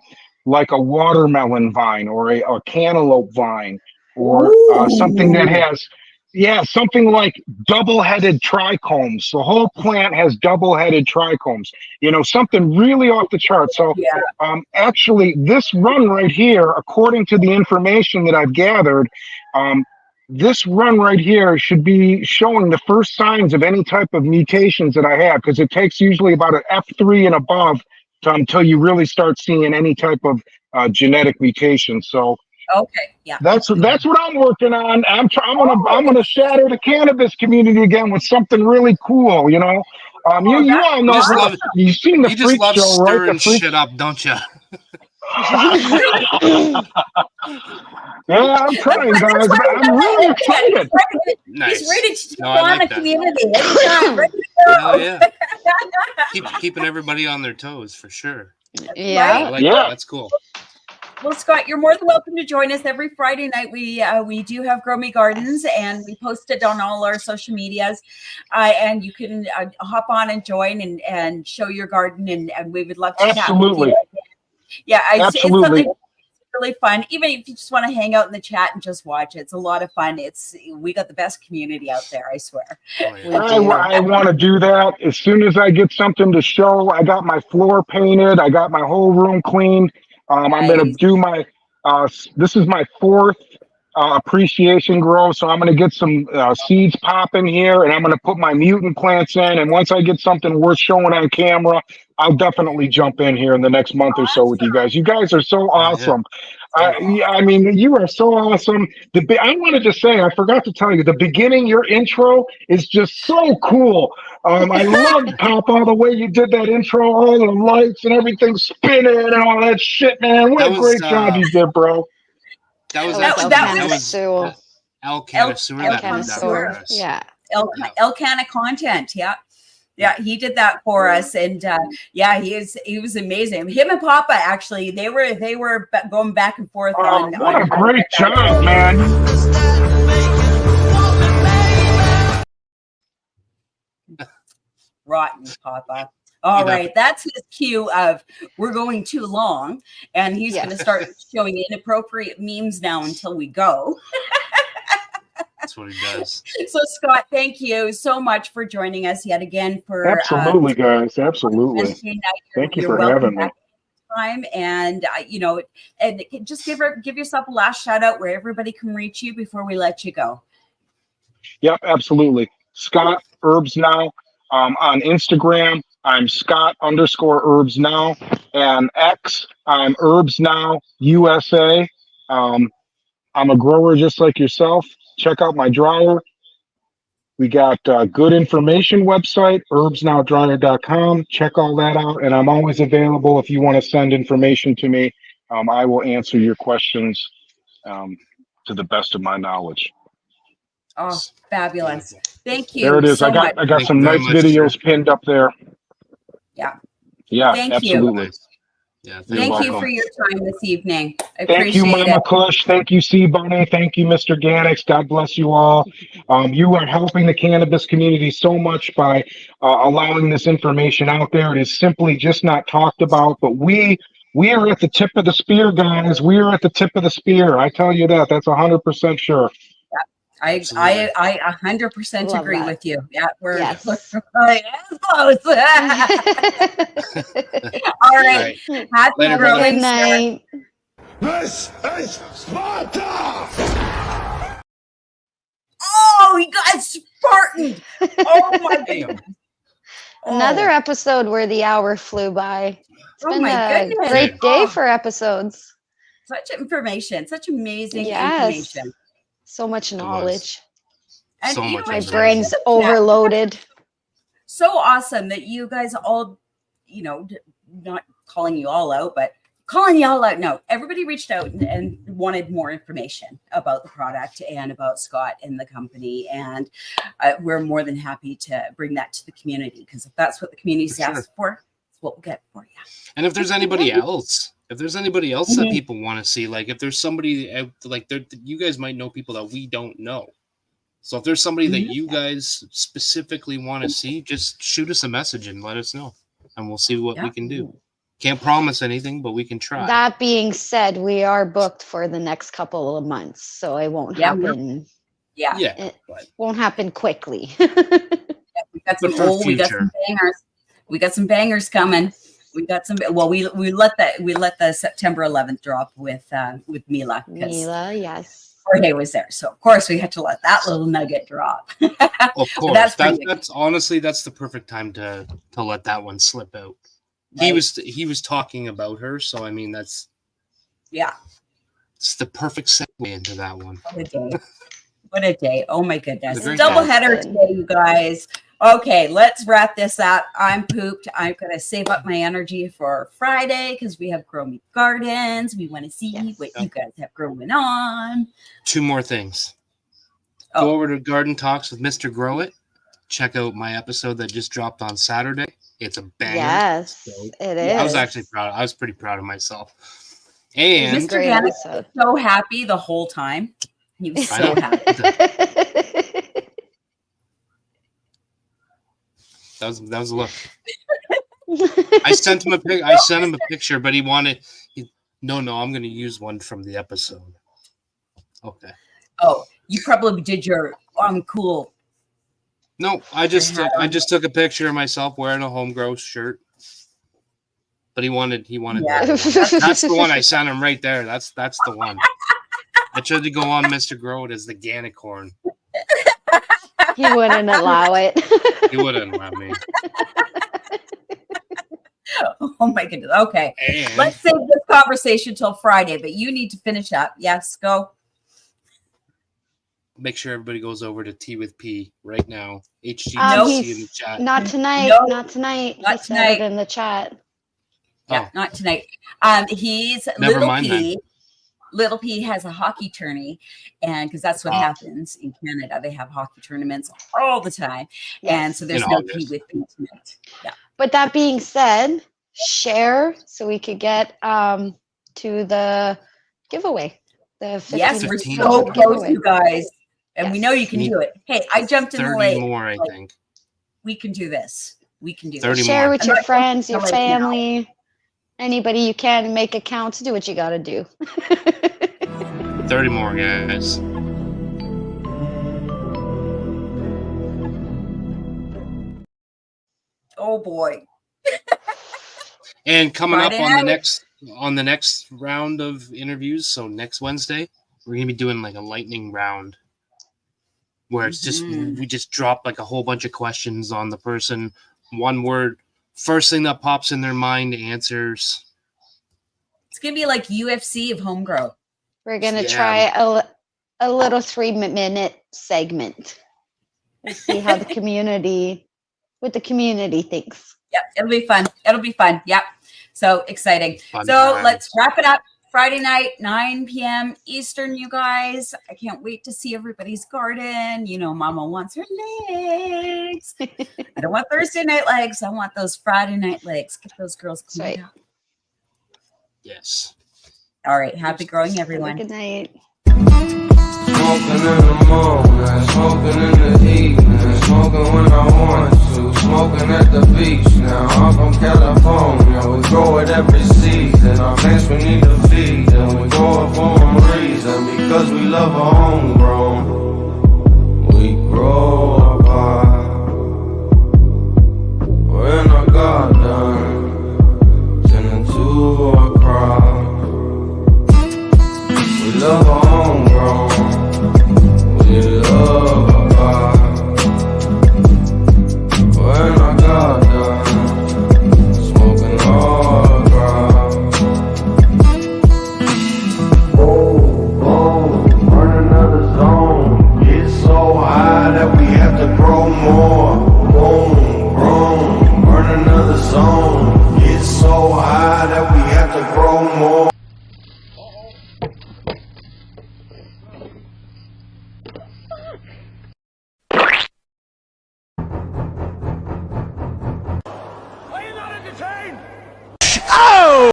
G: like a watermelon vine or a cantaloupe vine, or something that has, something like double-headed trichomes. The whole plant has double-headed trichomes, you know, something really off the chart. So actually, this run right here, according to the information that I've gathered, this run right here should be showing the first signs of any type of mutations that I have, because it takes usually about an F3 and above until you really start seeing any type of genetic mutation. So that's what I'm working on. I'm gonna shatter the cannabis community again with something really cool. You know, you all know. You've seen the freak show, right?
H: Stirring shit up, don't you?
G: Yeah, I'm trying, guys. I'm really excited.
D: He's ready to take on the community anytime. Ready to go.
H: Oh, yeah. Keeping everybody on their toes for sure.
F: Yeah,
H: I like that. That's cool.
D: Well, Scott, you're more than welcome to join us every Friday night. We do have Grow Me Gardens, and we post it on all our social medias. And you can hop on and join and show your garden, and we would love to chat with you. Yeah, it's something really fun. Even if you just want to hang out in the chat and just watch it, it's a lot of fun. We got the best community out there, I swear.
G: I want to do that as soon as I get something to show. I got my floor painted. I got my whole room cleaned. I'm going to do my, this is my fourth appreciation grow. So I'm going to get some seeds popping here, and I'm going to put my mutant plants in. And once I get something worth showing on camera, I'll definitely jump in here in the next month or so with you guys. You guys are so awesome. I mean, you are so awesome. I wanted to say, I forgot to tell you, the beginning, your intro is just so cool. I loved, Papa, the way you did that intro, all the lights and everything spinning and all that shit, man. What a great job you did, bro.
H: That was
F: Elcana. Yeah.
D: Elcana content. Yeah. Yeah, he did that for us, and he was amazing. Him and Papa, actually, they were going back and forth on.
G: What a great job, man!
D: Rotten, Papa. All right, that's his cue of we're going too long, and he's going to start showing inappropriate memes now until we go.
H: That's what he does.
D: So, Scott, thank you so much for joining us yet again for
G: absolutely, guys. Absolutely. Thank you for having me.
D: Time, and and just give yourself a last shout out where everybody can reach you before we let you go.
G: Yep, absolutely. Scott HerbsNow on Instagram. I'm Scott_HerbsNow, and X. I'm HerbsNow USA. I'm a grower just like yourself. Check out my dryer. We got a good information website, HerbsNowDryer.com. Check all that out. And I'm always available if you want to send information to me. I will answer your questions to the best of my knowledge.
D: Oh, fabulous. Thank you.
G: There it is. I got some nice videos pinned up there.
D: Yeah.
G: Yeah,
D: Thank
G: absolutely.
D: you.
H: Yeah.
D: Thank you
G: welcome.
D: for your time this evening. I
G: Thank you,
D: appreciate
G: Mama
D: it.
G: Kush. Thank you, C Bunny. Thank you, Mr. Gannix. God bless you all. You are helping the cannabis community so much by allowing this information out there. It is simply just not talked about, but we are at the tip of the spear, guys. We are at the tip of the spear. I tell you that. That's 100% sure.
D: I 100%
F: Love
D: agree
F: that.
D: with you. Yeah, we're
F: Yes.
D: close. All right. Happy
H: Later,
D: growing,
F: Good
D: sir.
F: night.
E: This is Sparta!
D: Oh, you got Spartan. Oh my
H: Damn.
D: goodness.
F: Another episode where the hour flew by. It's
D: Oh
F: been
D: my
F: a
D: goodness.
F: great day
D: Oh.
F: for episodes.
D: Such information, such amazing
F: Yes.
D: information.
F: So much
H: was.
F: knowledge.
D: And
H: So
D: you
H: much
D: know,
F: My
D: it's
F: brain's
D: just-
F: overloaded.
D: So awesome that you guys all, you know, not calling you all out, but calling you all out. No, everybody reached out and wanted more information about the product and about Scott and the company. And we're more than happy to bring that to the community, because if that's what the community's
H: For sure.
D: asked for, it's what we'll get for you.
H: And if there's anybody else, that
D: Mhm.
H: people want to see, like if there's somebody out, like you guys might know people that we don't know. So if there's somebody that you guys specifically want to see, just shoot us a message and let us know, and we'll see what we can do. Can't promise anything, but we can try.
F: That being said, we are booked for the next couple of months, so it won't happen.
D: Yeah.
F: It won't happen quickly.
D: We got
H: But
D: some
H: for
D: we got some bangers. We got some bangers coming. We got some. Well, we let the September 11th drop with Mila, because
F: Mila, yes.
D: Jorge was there, so of course we had to let that little nugget drop.
H: Of course,
D: That's
H: that's
D: pretty
H: honestly that's the perfect time to let that one slip out. He was talking about her, so I mean it's the perfect segue into that one.
D: What a day! What a day! Oh my goodness!
H: It's a great
D: Double
F: day.
D: header today, you guys. Okay, let's wrap this up. I'm pooped. I'm gonna save up my energy for Friday because we have Grow Me Gardens. We want to see what you guys have growing on.
H: 2 more things.
D: Oh.
H: Go over to Garden Talks with Mr. Grow It. Check out my episode that just dropped on Saturday. It's a banger.
F: Yes,
H: So,
F: it is.
H: I was actually proud. I was pretty proud of myself. And
D: Mr.
F: Great
D: Gannon
F: episode.
D: was so happy the whole time. He was
H: I
D: so
H: know.
D: happy.
H: that was a look. I sent him a picture, but he wanted. No, I'm going to use one from the episode. Okay.
D: Oh, you probably did your cool.
H: No, I just took a picture of myself wearing a home grow shirt. But he wanted.
D: Yeah.
H: That's the one I sent him right there. That's the one. I tried to go on Mr. Grow It as the Gannicorn.
F: He wouldn't allow it.
H: He wouldn't allow me.
D: Oh my goodness. Okay.
H: And
D: Let's save this conversation till Friday, but you need to finish up. Yes, go.
H: make sure everybody goes over to Tea with P right now. HGTC in the chat.
F: Not tonight.
D: No.
F: Not tonight.
D: Not
F: He said
D: tonight.
F: it in the chat.
D: Yeah, not tonight. He's
H: Never
D: Little
H: mind
D: P. Little P has a hockey tourney, and because that's what happens in Canada, they have hockey tournaments all the time, and so there's
H: In
D: no
H: August.
D: P with me tonight. Yeah.
F: But that being said, share so we could get to the giveaway. The 15
D: Yes, we're
H: 15
D: so
H: giveaway.
D: close, you guys, and we
F: Yes.
D: know you can do it. Hey, I jumped in the
H: 30
D: lake.
H: more, I
D: Like,
H: think.
D: we can do this. We can do
H: 30
D: this.
F: Share
H: more.
F: with
D: I'm
F: your
D: not
F: friends, your
D: jumping in the lake now.
F: family, anybody you can. Make accounts. Do what you got to do.
H: 30 more, guys.
D: Oh boy.
H: And coming
D: Friday
H: up
D: night.
H: on the next round of interviews, so next Wednesday, we're gonna be doing like a lightning round where it's just we just drop like a whole bunch of questions on the person, one word, first thing that pops in their mind, answers.
D: It's gonna be like UFC of home grow.
F: We're gonna
H: Yeah.
F: try a little 3-minute segment. We'll see how the community thinks.
D: Yep, it'll be fun. It'll be fun. Yep. So exciting.
H: Fun
D: So
H: times.
D: let's wrap it up. Friday night, 9 p.m. Eastern, you guys. I can't wait to see everybody's garden. You know, Mama wants her legs. I don't want Thursday night legs. I want those Friday night legs. Get those girls cleaned
F: right.
D: up.
H: Yes.
D: All right. Happy growing, everyone.
F: Good night.
B: Smoking in the morning, smoking in the evening, smoking when